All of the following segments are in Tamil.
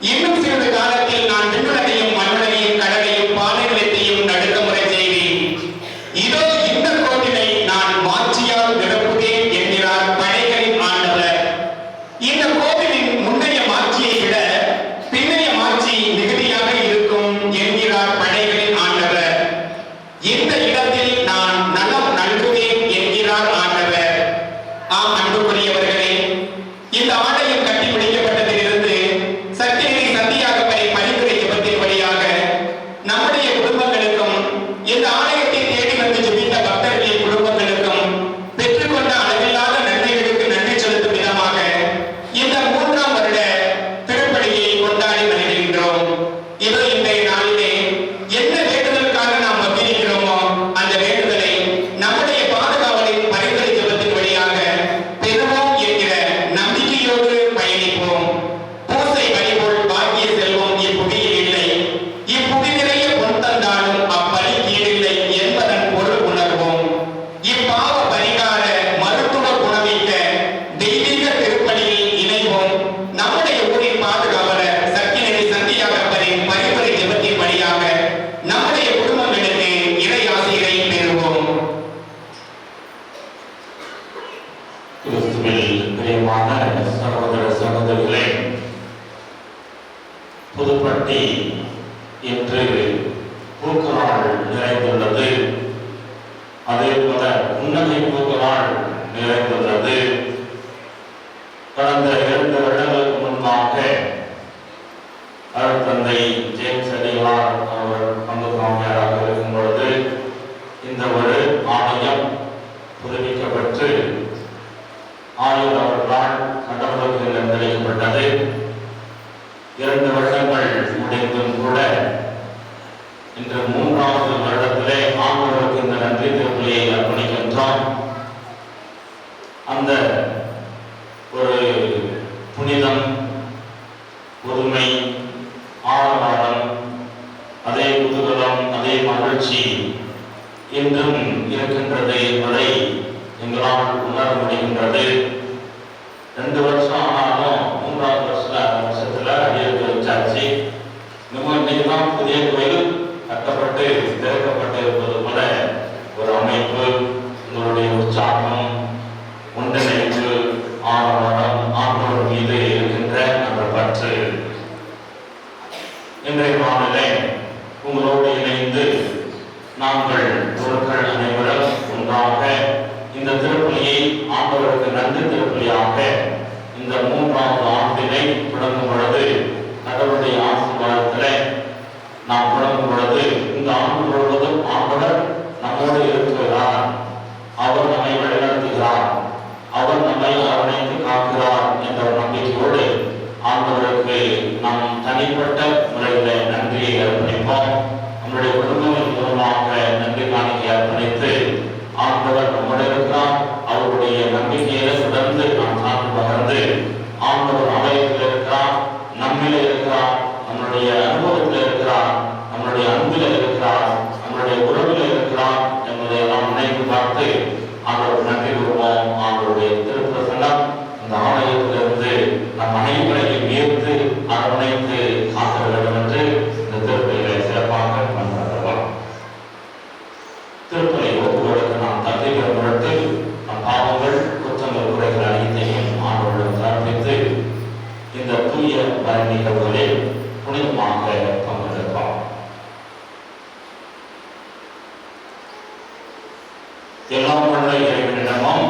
இன்னும் சிறிது காலத்தில் நான் விண்ணுலகையும் மண்ணுலகையும் கடந்து இவர் இன்றைய நாளிலே என்ன வேண்டுதலுக்காக நாம் வந்திருக்கிறோமோ அந்த வேண்டுதலை நம்முடைய பாதுகாவலின் பரிந்துரை ஜெபத்தின் வழியாக பெறுவோம் என்கிற நம்பிக்கையோடு பயணிப்போம். பூசை பலிபோல் பாக்கிய செல்வம் இப்புவியில் இல்லை, இப்புவி நிறைய பொன் தந்தாலும் அப்பலி கீழில்லை என்பதன் பொருள் உணர்வோம். இப்பாவ பரிகார மருத்துவ குணமிக்க தெய்வீக திருப்பலியில் இணைவோம். நம்முடைய ஊரின் பாதுகாவலர் சக்கினரி சந்தியாகப்பரின் பரிந்துரை ஜெபத்தின் வழியாக நம்முடைய குடும்பங்களுக்கு இறை ஆசிரை பெறுவோம். கிறிஸ்துவில் பிரியமான சகோதர சகோதரிகளே, புதுப்பட்டி இன்று பூக்களால் நிறைந்துள்ளது. அதே போல புன்னகை பூக்களால் நிறைந்துள்ளது. கடந்த 2 வருடங்களுக்கு முன்பாக அருட்தந்தை ஜேம்ஸ் அடிகளார் அவர் பங்கு காமியாராக இருக்கும் பொழுது இந்த ஒரு ஆலயம் புதுப்பிக்கப்பட்டு ஆயுள் அவர்களால் கடவுளுக்கு நிர்ணயிக்கப்பட்டது. 2 வருடங்கள் முடிந்தும் கூட இன்று 3வது வருடத்திலே ஆண்டவருக்கு இந்த நன்றி திருப்பலியை அர்ப்பணிக்கின்றோம். அந்த ஒரு புனிதம், புதுமை, ஆரவாரம், அதே குதூகலம், அதே மகிழ்ச்சி இன்றும் இருக்கின்றது என்பதை எங்களால் உணர முடிகின்றது. 2 வருஷம் ஆனாலும் 3வது வருஷத்துல அடியெடுத்து வச்சாச்சு. இன்னைக்கு தான் புதிய கோயில் கட்டப்பட்டு திறக்கப்பட்டு இருப்பது போல ஒரு அமைப்பு, உங்களுடைய உற்சாகம், ஒன்றிணைப்பு, ஆரவாரம், ஆண்டவர் மீது இருக்கின்ற அந்த பற்று இன்றைய நாளிலே உங்களோடு இணைந்து நாங்கள் பொருட்கள் அனைவரும் ஒன்றாக இந்த திருப்பலியை ஆண்டவருக்கு நன்றி திருப்பலியாக இந்த 3வது ஆண்டினை தொடங்கும் பொழுது கடவுளுடைய ஆசீர்வாதத்திலே நாம் தொடங்கும் பொழுது இந்த ஆண்டு முழுவதும் ஆண்டவர் நம்மோடு இருக்கிறார், அவர் நம்மை வழிநடத்துகிறார், அவர் நம்மை அரவணைத்து காக்கிறார் என்ற நம்பிக்கையோடு ஆண்டவருக்கு நாம் தனிப்பட்ட முறையில நன்றியை அர்ப்பணிப்போம். நம்முடைய குடும்பங்கள் மூலமாக நன்றி காணிக்கை அர்ப்பணித்து ஆண்டவர் நம்மோடு இருக்கிறார், அவருடைய நம்பிக்கையில தொடர்ந்து நாம் சார்ந்து பகர்ந்து ஆண்டவர் ஆலயத்தில் இருக்கிறார், நம்மில இருக்கிறார், நம்மளுடைய அனுபவத்தில் இருக்கிறார், நம்மளுடைய அன்பில் இருக்கிறார், நம்மளுடைய உறவில் இருக்கிறார் என்பதை நாம் நினைத்து பார்த்து ஆண்டவர் நன்றி கூறுவோம். ஆண்டவருடைய திருப்பிரசன்னம் இந்த ஆலயத்திலிருந்து நம் அனைவரையும் ஈர்த்து அரவணைத்து காக்க வேண்டும் என்று இந்த திருப்பலிகளை சிறப்பாக கொண்டாடுவோம். திருப்பலி ஒப்புகளுக்கு நாம் தந்தை பெறும்பொழுது நம் பாவங்கள், குற்றங்கள், குறைகள் அனைத்தையும் ஆண்டவரிடம் சமர்ப்பித்து இந்த தூய வரி நிகழ்வுகளில் புனிதமாக பங்கெடுப்போம். எல்லாம் உள்ள இறைவனிடமும்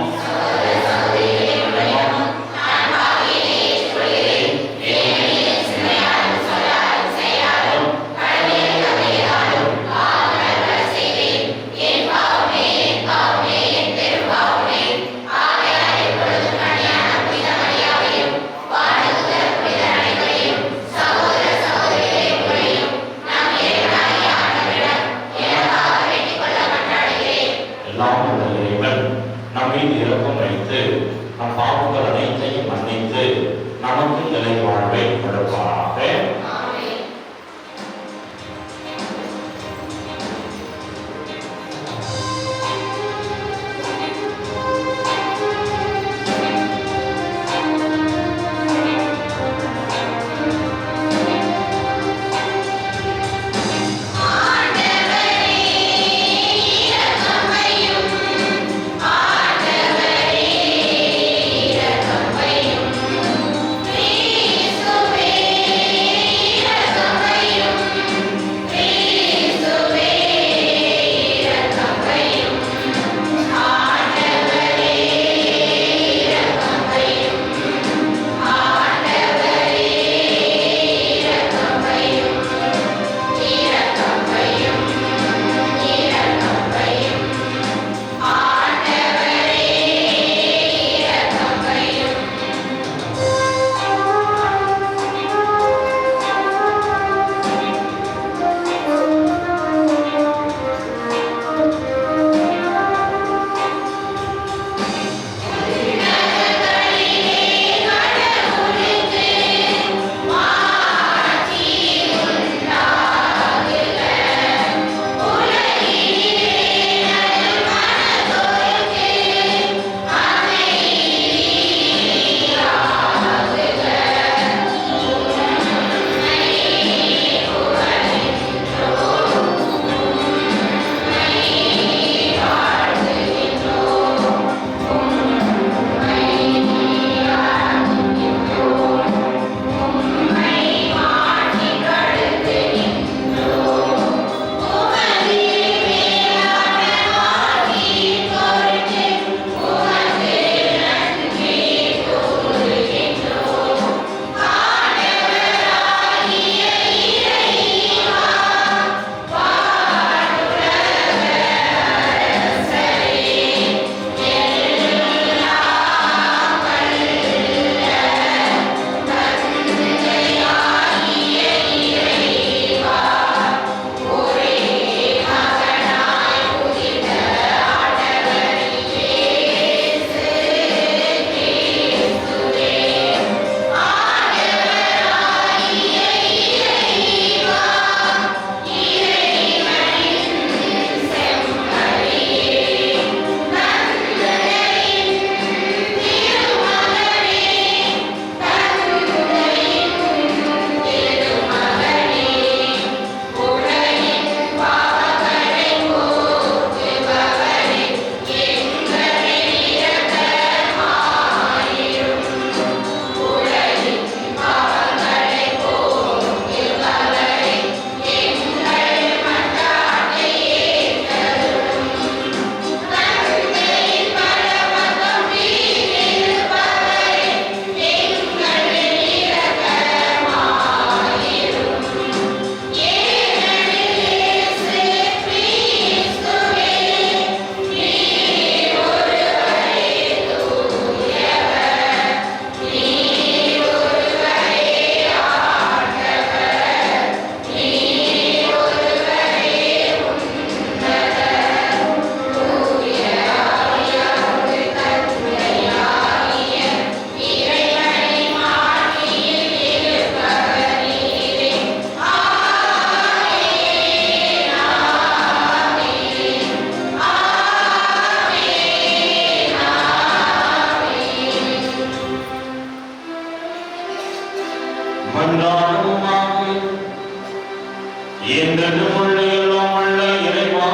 என்றென்றும் உள்ள எல்லாம் உள்ள இறைவா,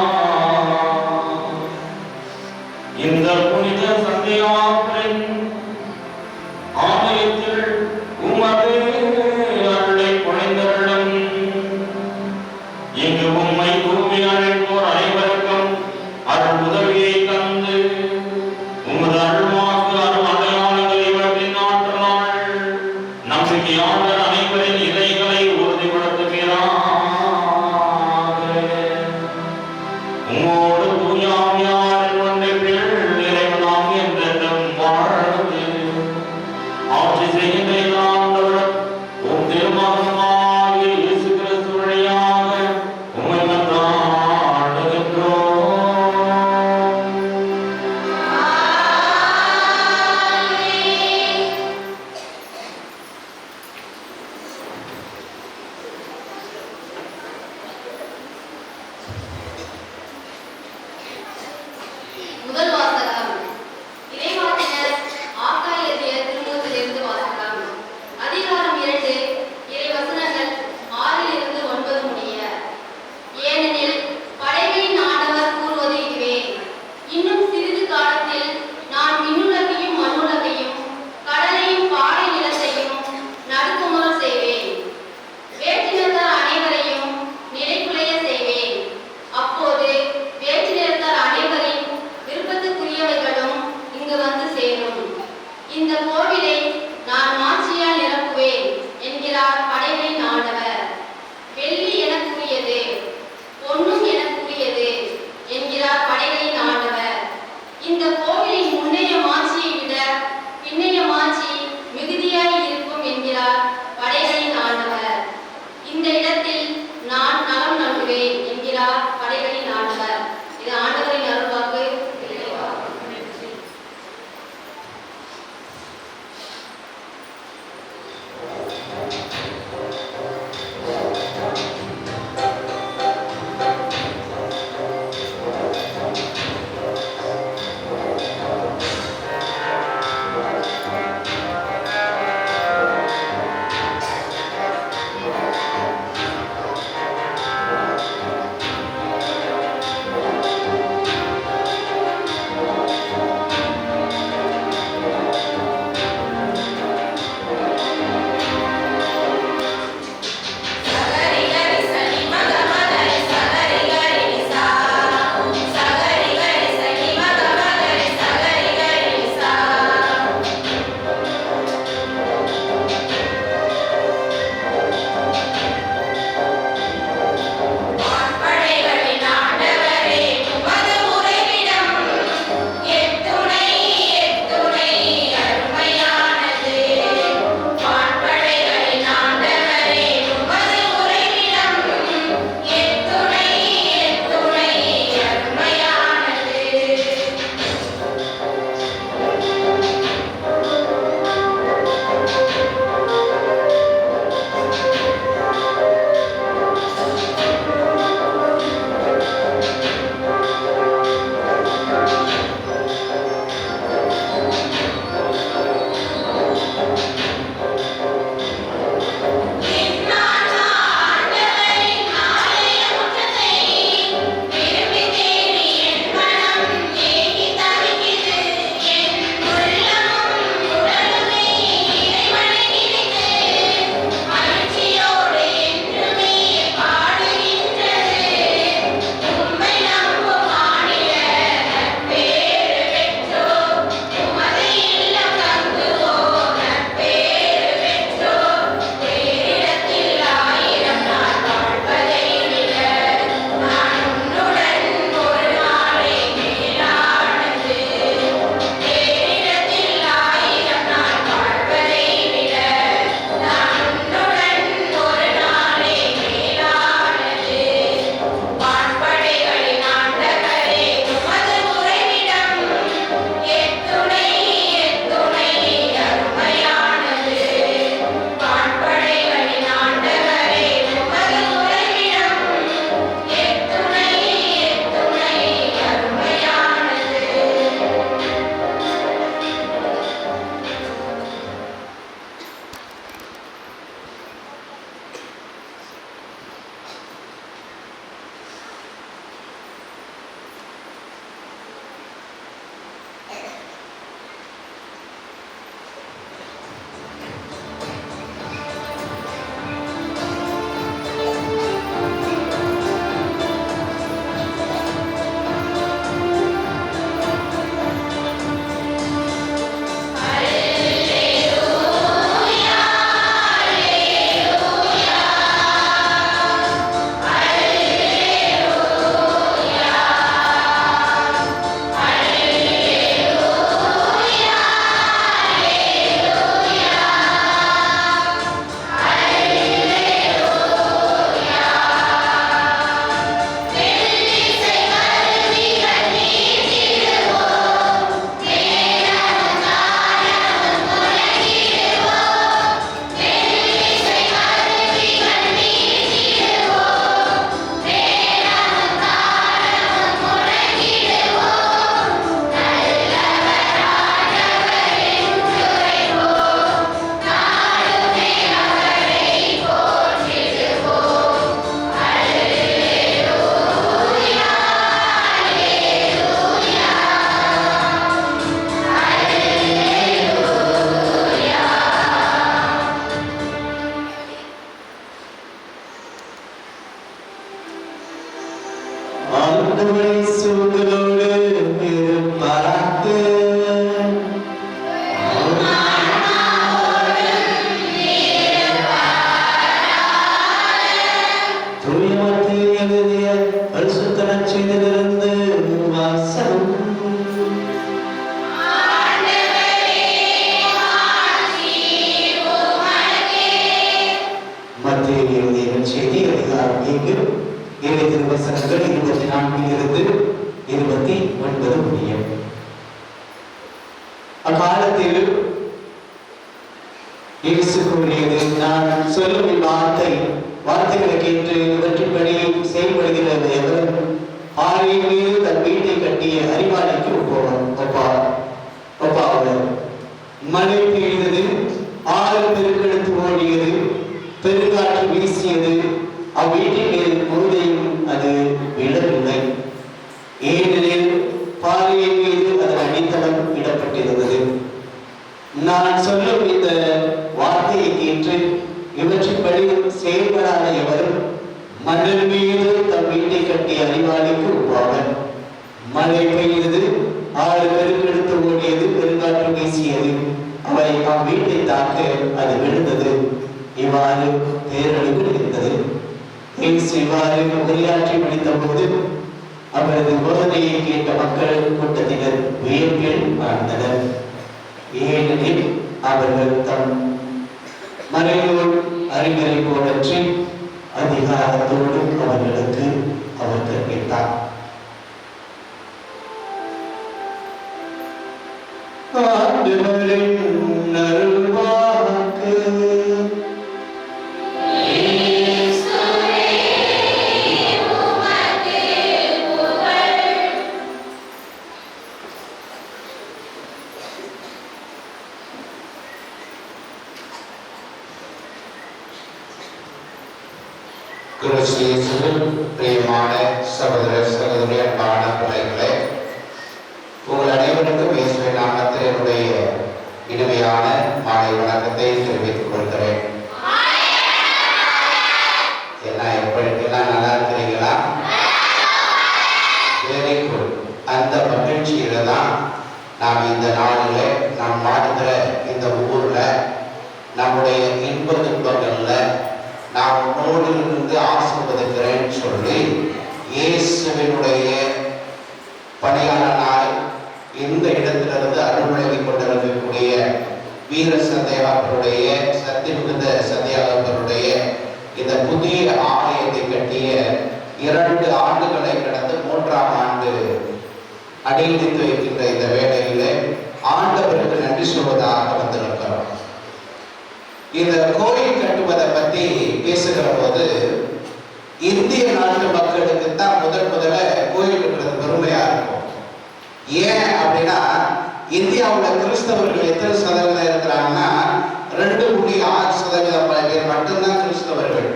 இந்த புனித சந்தியாவின் ஆலயத்தில் உமது அருளை பொழிந்தருளும். இங்கு உம்மை கூவி அழைப்போர் அனைவருக்கும் அருள் உதவியை தந்து உமது அருள்வாக்கு அருள் அடையாளங்களை இவற்றின் ஆற்றலால் நம்பிக்கையாளர் அனைவரின் இதயங்களை உறுதிப்படுத்துகிறார். உம்மோடு தூயாவியாரின் ஒன்றிப்பில் இறைவனாம் என்றென்றும் வாழ்ந்து ஆட்சி செய்கின்ற ஆண்டவர் உம் திருமகனாகிய இயேசு கிறிஸ்து வழியாக உம்மை மன்றாடுகிறோம். ஆண்டவரை சூழலோடு இருப்பாராக. தூயமத்தை எழுதிய பரிசுத்த நற்செய்தியிலிருந்து வாசகம். மத்திய எழுதிய நற்செய்தி அதிகாரம் 4 வசனங்கள் 24 29 முடியும். அக்காலத்தில் இயேசு கூறியது, நான் சொல்லும் வார்த்தைகளை கேட்டு இவற்றின்படி செயல்படுகிற எவர் பாறையின் மீது தன் வீட்டை கட்டிய அறிவாளிக்கு ஒப்பாவர். மழை பெய்தது, ஆறு பெருக்கெடுத்து ஓடியது, பெருங்காற்று வீசியது, அவ்வீட்டின் மேல் முழுதையும் அது விழவில்லை. ஏனெனில் பாறையின் மீது அதன் அடித்தளம் இடப்பட்டிருந்தது. நான் சொல்லும் இந்த வார்த்தையை கேட்டு இவற்றின்படி செயல்படாத எவரும் மணல் மீது தம் வீட்டை கட்டிய அறிவாளிக்கு ஒப்பாவர். மழை பெய்தது, ஆறு பெருக்கெடுத்து ஓடியது, பெருங்காற்று வீசியது, அவை அவ்வீட்டை தாக்க அது விழுந்தது. இவ்வாறு பேரழிவு இருந்தது. இவ்வாறு உரையாற்றி முடித்த போது அவரது போதனையை கேட்ட மக்கள் கூட்டத்தினர் வியப்பில் ஆழ்ந்தனர். ஏனெனில் அவர்கள் தம் மறைநூல் அறிஞரை போலற்றி அதிகாரத்தோடு அவர்களுக்கு அவர் கற்பித்தார். ஆண்டவரின் அருள்வாக்கு. கிறிஸ்துவின் பிரியமான சகோதர சகோதரி அன்பான பிள்ளைகளே, உங்கள் அனைவருக்கும் இயேசுவின் நாமத்தில் என்னுடைய இனிமையான மாலை வணக்கத்தை தெரிவித்துக் கொள்கிறேன். என்ன எப்படிலாம் நல்லா இருக்கிறீங்களா? Very good. அந்த மகிழ்ச்சியில தான் நாம் இந்த நாளில் நாம் வாழ்கிற இந்த ஊர்ல நம்முடைய இன்ப துன்பங்கள்ல நான் உன்னோடு இருந்து ஆசீர்வதிக்கிறேன்னு சொல்லி இயேசுவினுடைய பணியாளனாய் இந்த இடத்திலிருந்து அருள்வழங்கி கொண்டிருக்கக்கூடிய வீர சந்தியாகப்பருடைய சத்தியமிகுந்த சந்தியாகப்பருடைய இந்த புதிய ஆலயத்தை கட்டிய 2 ஆண்டுகளை கடந்து 3ஆம் ஆண்டு அடியெடுத்து வைக்கின்ற இந்த வேளையில ஆண்டவருக்கு நன்றி சொல்வதாக வந்திருக்கிறோம். இந்த கோயில் கட்டுவதை பத்தி பேசுகிற போது இந்திய நாட்டு மக்களுக்கு தான் முதல்ல கோயில் கட்டுறது பெருமையா இருக்கும். ஏன் அப்படின்னா, இந்தியாவில் கிறிஸ்தவர்கள் எத்தனை சதவீதம் இருக்கிறாங்கன்னா 2.6% பேர் மட்டும்தான் கிறிஸ்தவர்கள்.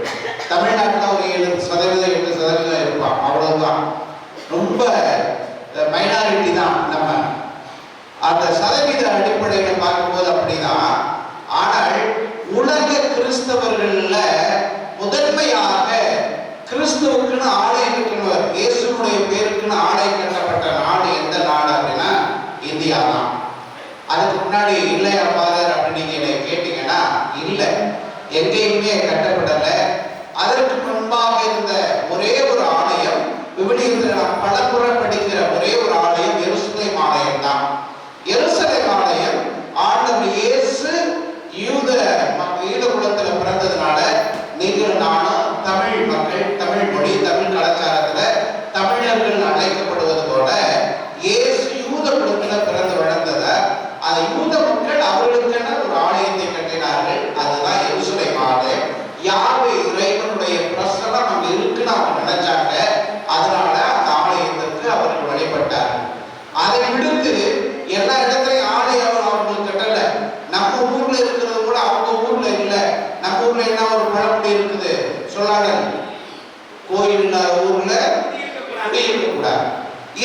தமிழ்நாட்டில் ஒரு 7% 8% இருப்பான், அவ்வளவுதான். ரொம்ப மைனாரிட்டி தான். நம்ம அந்த சதவீத அடிப்படையில் பார்க்கும்போது அப்படிதான். ஆனால் உலக கிறிஸ்தவர்கள்ல முதன்மையாக கிறிஸ்துவுக்குன்னு ஆலயம் கட்டினவர், இயேசுனுடைய பேருக்குன்னு ஆலயம் கட்டப்பட்ட நாடு எந்த நாடு அப்படின்னா இந்தியா தான். அதுக்கு முன்னாடி இல்லையா ஃபாதர் அப்படின்னு நீங்க கேட்டீங்கன்னா இல்லை, எங்கேயுமே கட்டப்படலை. அதற்கு முன்பாக இருந்த ஒரே ஒரு ஆலயம், விவிலியத்தில் நாம் பலமுறை படிக்கிற ஒரே ஒரு ஆலயம் எருசலேம் ஆலயம் தான். எருசலேம் ஆலயம் ஆண்டவர் இயேசு யூத குலத்துல பிறந்ததுனால நீங்கள் நானும் தமிழ் மக்கள், தமிழ் மொழி, தமிழ் கலாச்சாரத்துல தமிழர்கள் அழைக்கப்படுவது போல இயேசு யூத குலத்துல பிறந்து வளர்ந்தத அந்த யூத மக்கள் அவர்களுக்கென ஒரு ஆலயத்தை கட்டினார்கள். அதுதான் எருசலேம் ஆலயம். யாவே இறைவனுடைய பிரசனம் அங்க இருக்குன்னு அவங்க நினைச்சாங்க. அதனால அந்த ஆலயத்திற்கு அவர்கள் வழிபட்டார்கள். அதை விடுத்து எல்லா இடத்துலையும் ஆலயம் அவர்கள் கட்டல. நம்ம ஊர்ல இருக்கிறது கூட அவங்க ஊர்ல இல்ல. நம்ம ஊர்ல என்ன ஒரு பழமொழி இருக்குது, சொல்லாடல், கோயில் இல்லாத ஊர்ல குடியிருக்க கூடாது.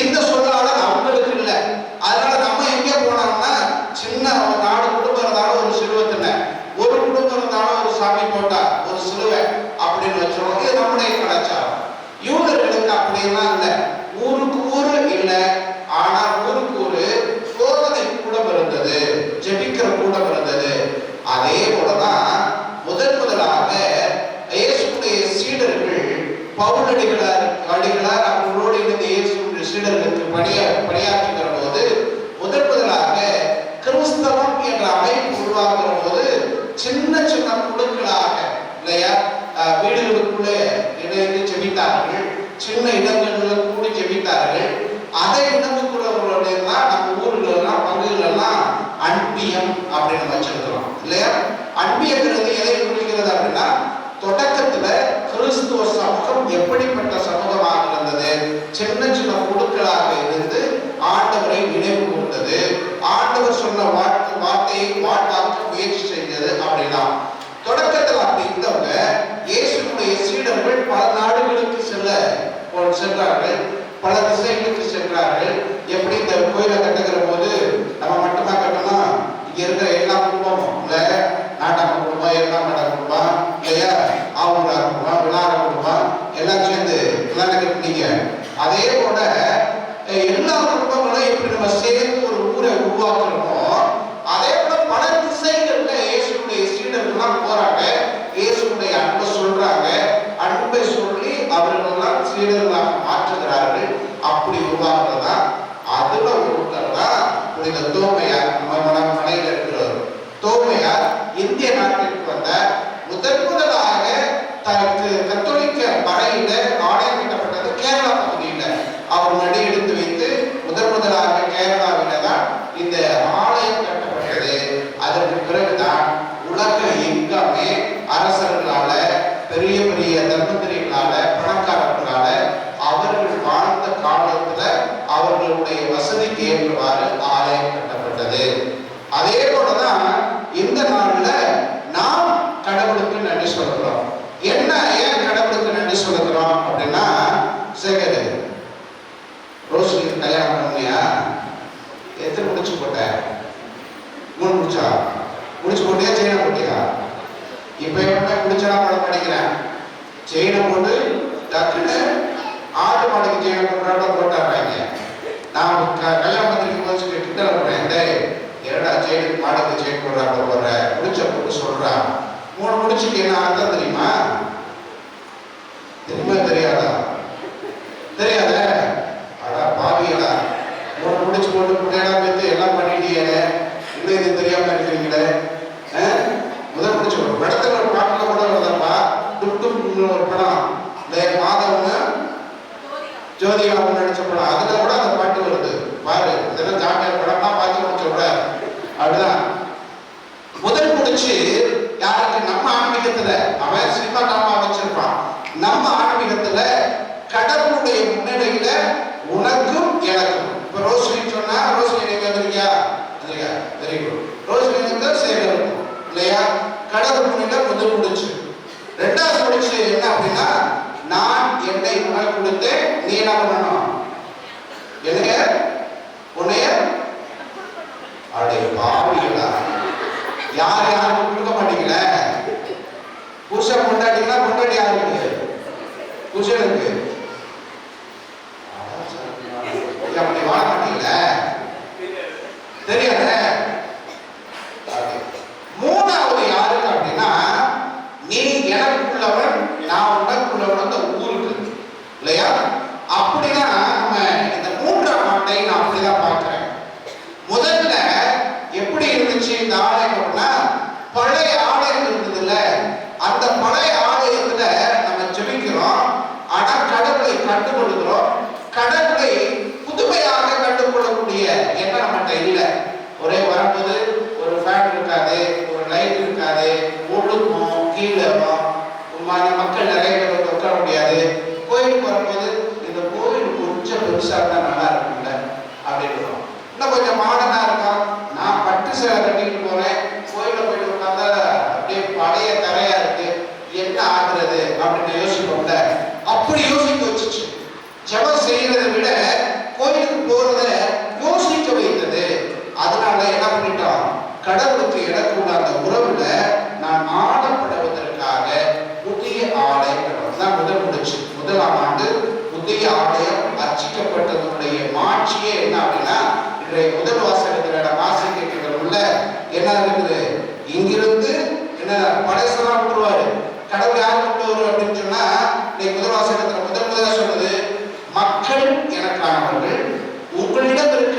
இந்த சொல்லாடல் அவங்களுக்கு இல்ல. அதனால நம்ம எங்க போனோம்னா, சின்ன ஒரு நாடு குடும்பம் இருந்தாலும் ஒரு சிலுவத்தின, ஒரு குடும்பம் இருந்தாலும் ஒரு சாமி போட்டா ஒரு சிலுவை அப்படின்னு வச்சிருவோம். இது நம்முடைய கலாச்சாரம். யூதர்களுக்கு அப்படியெல்லாம் இல்லை. அடிகளார் அவர்களோடு இணைந்த இயேசுவின் சீடர்களுக்கு பணியாற்றுகிற போது முதலாக கிறிஸ்தவம் என்ற அமைப்பு உருவாக்குற போது சின்ன சின்ன குழுக்களாக இல்லையா வீடுகளுக்குள்ளே இணைந்து ஜெபித்தார்கள், சின்ன இடங்களில் கூடி ஜெபித்தார்கள். அதை இனத்துக்குள்ளவர்களுடைய தான் நம்ம ஊர்களெல்லாம் பங்குகளெல்லாம் அன்பியம் அப்படின்னு வச்சிருக்கிறோம் இல்லையா. அன்பியங்கிறது எதை குறிக்கிறது அப்படின்னா, தொடக்கத்துல கிறிஸ்துவ சமூகம் எப்படிப்பட்ட சமூகமாக இருந்தது, சின்ன சின்ன குழுக்களாக இருந்து ஆண்டவரை நினைவு கூர்ந்தது, ஆண்டவர் சொன்ன வார்த்தையை வாழ்வாக்க முயற்சி செய்தது. அப்படின்னா தொடக்கத்தில் அப்படி இருந்தவங்க இயேசுடைய சீடர்கள் பல நாடுகளுக்கு சென்றார்கள், பல திசைகளுக்கு சென்றார்கள். எப்படி இந்த கோயிலை கட்டுகிற போது நம்ம மட்டுமா கட்டணும், இங்க இருக்கிற எல்லா குடும்பமும் இல்ல, நாட்டாம குடும்பம், எல்லாம் குடும்பம் இல்லையா, ஆவுரா குடும்பம், விழார குடும்பம் எல்லாம் சேர்ந்து கட்டினீங்க. அதே போல எல்லா குடும்பங்களும் எப்படி நம்ம சேர்ந்து ஒரு ஊரை உருவாக்குறோமோ, அதே போல பல திசைகள்ல இயேசுடைய சீடர்கள்லாம் போறாங்க, இயேசுடைய அன்பை சொல்றாங்க, அன்பை சொல்லி அவர்களெல்லாம் சீடர்களாக மாற்றுகிறார்கள். அப்படி உருவாக்குறதா அதுல ஒருத்தர் தான் புனித தோமையார். நம்ம மனையில இருக்கிறவர் தோமையார் இந்திய நாட்டிற்கு வந்த முதலாக கத்தோலிக்க மறையில ஆலயம் கட்டப்பட்டது கேரளா பகுதியில. அவர் நடி எடுத்து வைத்து முதலாக கேரளாவில தான் இந்த ஆலயம் கட்டப்பட்டது. அதற்கு பிறகுதான் உலக எங்காமே அரசர்களால, பெரிய பெரிய தர்மத்திரிகளால, பணக்காரர்களால அவர்கள் வாழ்ந்த காலத்துல அவர்களுடைய வசதிக்கு ஏற்றவாறு ஆலயம் கட்டப்பட்டது. அதே போலதான் இந்த நாள்ல நாம் கடவுளுக்கு நன்றி சொல்லுகிறோம். என்ன ஏன் கடவுளுக்கு நன்றி சொல்லுகிறோம் அப்படின்னா, சேகர் ரோஷினி கல்யாணம் பண்ணியா, எத்தனை முடிச்சு போட்ட? 3 முடிச்சா? முடிச்சு போட்டியா செயினை போட்டியா? இப்ப என்ன முடிச்சா படம் படிக்கிறேன், செயினை போட்டு டக்குன்னு ஆடு மாடுக்கு செயினை போடுறாங்க போட்டாடுறாங்க. நான் கல்யாணம் பண்ணிருக்கும் போது கிட்ட போறேன், டேய் என்னடா செயினுக்கு மாடுக்கு செயின் போடுறாங்க போடுற, முடிச்ச போட்டு சொல்றான். 3 முடிச்சுக்கு என்ன அர்த்தம் தெரியுமா? தெரியாதா? தெரியாத? அடா பாவியடா, 3 முடிச்சு போட்டு புள்ளையடா பேத்து எல்லாம் பண்ணிட்டீங்க, இன்னும் இது தெரியாம இருக்கிறீங்களே. முதல் முடிச்சு ஒரு படத்துல ஒரு பாட்டுல கூட வருதப்பா, டுப்டுப்னு ஒரு படம், இந்த மாதவங்க ஜோதிகாவும் நடிச்ச படம், அதுல கூட அந்த பாட்டு வருது பாரு. இதெல்லாம் ஜாமியார் படம்னா பார்த்து சொல்றாரு. அப்படிதான் முதல் முடிச்சு யாருக்கு? நம்ம ஆன்மீகத்துல, அவன் சினிமா டாமா வச்சிருப்பான். நம்ம ஆன்மீகத்துல கடவுளுடைய முன்னிலையில உனக்கும் எனக்கும். இப்ப ரோஷினி சொன்னா, ரோஷினி நீங்க வந்திருக்கியா? Very good. ரோஷினிக்கு சேகரும் இல்லையா? கடவுள் முன்னிலை முதல் முடிச்சு. 2வது முடிச்சு என்ன அப்படின்னா, நான் என்னை உனக்கு கொடுத்தேன், நீ என்ன பண்ணணும்? என்னைய உன்னைய அடே பாவிகளா, யாருக்கும் கொடுக்க மாட்டீங்கள? புருஷன் கொண்டாடினா கொண்டாடி யாருக்கு? புருஷனுக்கு. அப்படி வாழ மாட்டீங்கள? தெரியாத? 3வது யாருக்கு அப்படின்னா, நீ எனக்குள்ளவன், நான் உனக்குள்ளவன். அந்த ஊருக்கு இல்லையா? அப்படின்னா நம்ம இந்த 3ஆம் ஆண்டை நான் அப்படிதான் பார்க்கிறேன். முதல்ல எப்படி இருந்துச்சு இந்த ஆலயம் அப்படின்னா, பழைய ஆலயம் இருந்தது இல்ல, அந்த பழைய ஆலயத்துல நம்ம ஜெபிக்கிறோம், ஆனா கடவுளை கண்டுகொள்கிறோம். கடவுளை புதுமையாக கண்டுகொள்ளக்கூடிய எண்ணம் நம்மகிட்ட இல்லை. ஒரே வரும்போது ஒரு ஃபேன் இருக்காது, ஒரு லைட் இருக்காது, ஒழுக்கும் கீழே மக்கள் நிறைய பேர் உட்கார முடியாது. கோயிலுக்கு வரும்போது இந்த கோயில் கொஞ்சம் பெருசா இருந்தா நல்லா இருக்கும்ல அப்படின்னு, இன்னும் கொஞ்சம் மாடர்னா இருக்கும். நான் பட்டு சேலை கட்டிட்டு போறேன், கோயில போயிட்டு உட்கார்ந்தா அப்படியே பழைய தரையா இருக்கு, என்ன ஆகுறது அப்படின்னு யோசிப்போம்ல. அப்படி யோசிக்க வச்சுச்சு. ஜெபம் செய்யறதை விட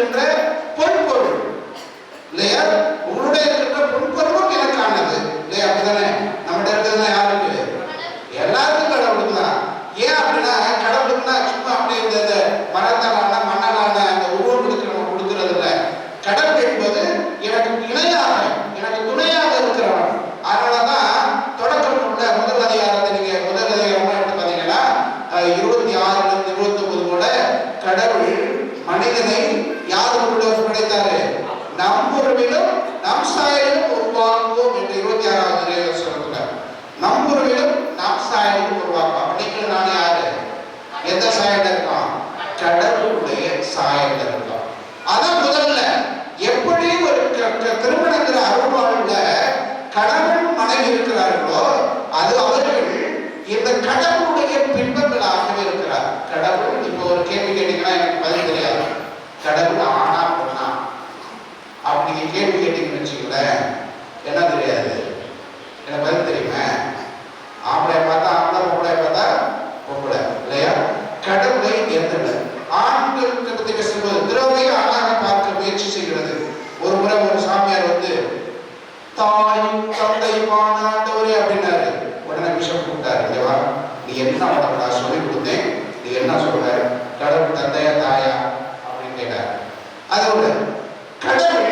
இருக்கின்ற பொன்பொருள் இல்லையா? உங்களுடைய இருக்கின்ற பொன்பொருளும் எனக்கானது இல்லையா? அப்படிதானே? நம்மகிட்ட இருக்கிறதுலாம் யாருக்கு? எல்லாருக்கும் கடவுளுக்கு தான். ஏன் அப்படின்னா கடவுளுக்குன்னா சும்மா அப்படியே இந்த மரத்தாலான மண்ணலான அந்த உருவங்களுக்கு நம்ம கொடுக்கறது இல்லை. கடவுள் என்பது எனக்கு இணையாக, எனக்கு துணையாக இருக்கிறவன். அதனாலதான் தொடக்கம் உள்ள முதல் அதிகாரத்தை நீங்க முதல் அதிகாரமா எடுத்து பார்த்தீங்கன்னா 26 29 கூட கடவுள் மனிதனை யாருக்குள்ள படைத்தாரு? நம் உருவிலும் நம் சாயலும் உருவாக்குவோம் என்று 26வது வசனத்துல நம் உருவிலும் நம் சாயலும் உருவாக்குவோம். அப்படிங்கிற நான் யாரு? எந்த சாயல இருக்கோம்? கடவுளுடைய சாயல இருக்கோம். அதான் முதல்ல எப்படி ஒரு திருமணங்கிற அருள்வாழ்வுல கணவன் மனைவி இருக்கிறார்களோ அது அவர்கள் இந்த கடவுளுடைய பின்பங்களாகவே இருக்கிறார். கடவுள் இப்போ ஒரு கேள்வி கேட்டீங்கன்னா எனக்கு பதில் தெரியாது. கடவுள் ஆனா பொண்ணா அப்படி நீங்க கேள்வி கேட்டீங்கன்னு வச்சுக்கோங்களேன், என்ன தெரியாது, எனக்கு பதில் தெரியுமா? ஆம்பளை பார்த்தா ஆம்பளை, பொம்பளை பார்த்தா பொம்பளை இல்லையா? கடவுளை எந்த ஆண்களுக்கு பத்தி பேசும்போது திரௌபதியை ஆணாக பார்க்க முயற்சி செய்கிறது. ஒரு முறை ஒரு சாமியார் வந்து தாய் தந்தை ஆண்டவரே அப்படின்னாரு. உடனே பிஷப் கூப்பிட்டாரு, இல்லையா நீ என்ன உனக்கு நான் சொல்லி கொடுத்தேன், நீ என்ன சொல்ற? கடவுள் தந்தையா தாயா அப்படின்னு கேட்டார். அதோட கடவுள்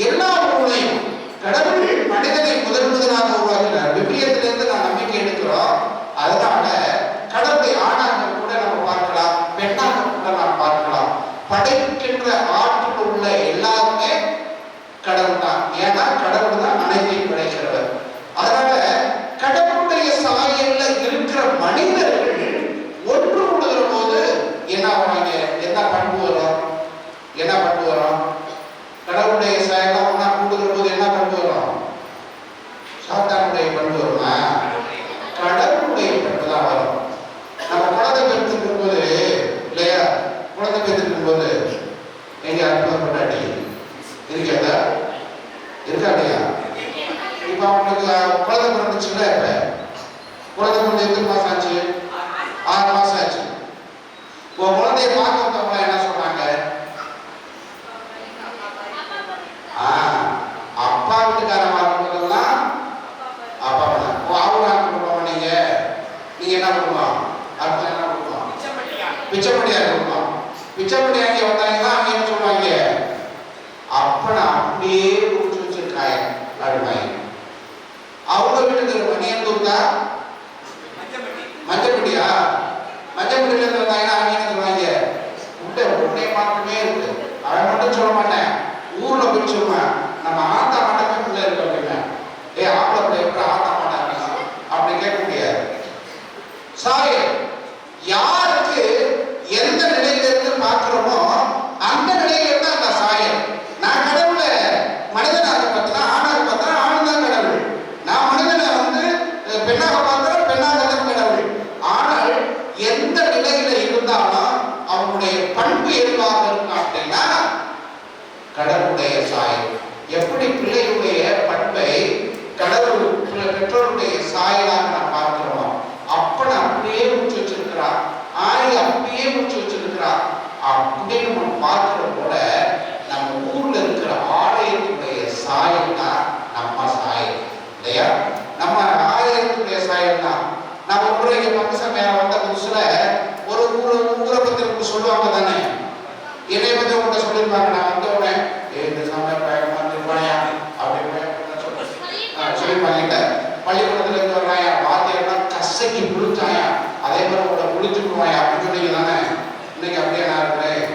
எல்லா உருளையும் கடவுள் மனிதனை முதலாக உருவாக்கினார். விபிரியத்திலிருந்து நான் நம்பிக்கை எடுக்கிறோம். அதனால கடவுளை ஆணாக கூட நம்ம பார்க்கலாம், பெண்ணாக கூட நாம் பார்க்கலாம். படைக்கின்ற ஆற்றல் உள்ள எல்லாருமே கடவுள் தான். ஏன்னா கடவுள் தான் அனைத்தையும் படைக்கிறவர். அதனால கடவுளுடைய சாயல்ல இருக்கிற மனிதர்கள் ஒன்று கூடுகிற போது என்ன ஆவாங்க? என்ன பண்பு வரும்? என்ன பண்பு வரும்? கடவுளுடைய சாயலாம் ஒன்னா கூடுகிற போது என்ன பண்பு வரும்? சாத்தானுடைய பண்பு வருமா? கடவுளுடைய பண்பு தான் வரும். நம்ம குழந்தை பெற்றிருக்கும் போது இல்லையா? குழந்தை பெற்றிருக்கும் போது எங்க அற்புதம் கொண்டாடி இருக்காதா? இருக்கா இல்லையா? இப்ப அவனுக்கு குழந்தை பிறந்துச்சுல்ல, இப்ப குழந்தை பிறந்து எத்தனை மாசம் ஆச்சு? 6 மாசம் ஆச்சு. உன் குழந்தைய பார்க்க வந்தவங்க என்ன சொன்னாங்க? அப்பா வீட்டுக்காரமா இருக்கிறதெல்லாம் அப்பா தான். அவங்க கொடுப்போம். நீங்க என்ன கொடுப்போம்? அப்பா என்ன கொடுப்போம்? பிச்சைப்பட்டியா கொடுப்போம். பிச்சைப்பட்டியாங்க வந்தாங்கன்னா அவங்க என்ன சொல்லுவாங்க? அப்பனை அப்படியே குடிச்சு வச்சிருக்காங்க அப்படிவாங்க. அவங்க வீட்டுக்கு மணியன் தூக்கா மஞ்சப்பட்டியா? மஞ்சப்பட்டியில இருந்து வந்தாங்கன்னா அவங்க என்ன சொல்லுவாங்க? உன்னை மாற்றமே இருக்கு. அவன் மட்டும் சொல்ல மாட்டேன், ஊர்ல போய் சொல்லுவேன், நம்ம ஆத்தா மாட்டமே பிள்ளை இருக்கு அப்படின்னா. ஆம்பளை பிள்ளை எப்படி ஆத்தா மாட்டாங்க அப்படி கேட்க முடியாது. சாரி, யாருக்கு எந்த நிலையில இருந்து பார்க்கிறோமோ அந்த நிலையில இருந்து அந்த சாயம். நான் கடவுளை மனிதனாக பார்த்தா ஆணாக பார்த்தா ஆண் தான் கடவுள். நான் மனிதனை வந்து பெண்ணாக பார்த்தா பெண்ணாக தான் கடவுள். ஆனால் எந்த நிலையில இருந்தாலும் அவனுடைய பண்பு எதுவாக இருக்கும் அப்படின்னா கடவுளுடைய சாயம். எப்படி பிள்ளையுடைய பண்பை கடவுள் பெற்றோருடைய சாயலாக நான் பார்க்கிறோம். அப்பனை அப்படியே முடிச்சு வச்சிருக்கிறார், ஆய் அப்படியே முடிச்சு வச்சிருக்கிறார் அப்படின்னு நம்ம பார்க்கிற போல நம்ம ஊர்ல இருக்கிற ஆலயத்துடைய சாயம் தான் நம்ம சாயம் இல்லையா? நம்ம ஆலயத்துடைய சாயம் தான். நம்ம முறைக்கு பக்கசம் மேல வந்த புதுசுல ஒரு ஊரை பத்தி சொல்லுவாங்க தானே? என்னை பத்தி உங்கள்கிட்ட சொல்லியிருப்பாங்க. நான் வந்தோடனே இந்த சமயம் பயணமா திருப்பாயா அப்படின்னு சொல்லியிருப்பாங்க. பள்ளிக்கூடத்துல இருந்து வர்றாயா, வாத்தியெல்லாம் கசைக்கு புளிச்சாயா, அதே மாதிரி உங்களை புளிச்சுக்குவாயா அப்படின்னு சொன்னீங்க தானே? இன்னைக்கு அப்படியே நான் இருக்கிறேன்.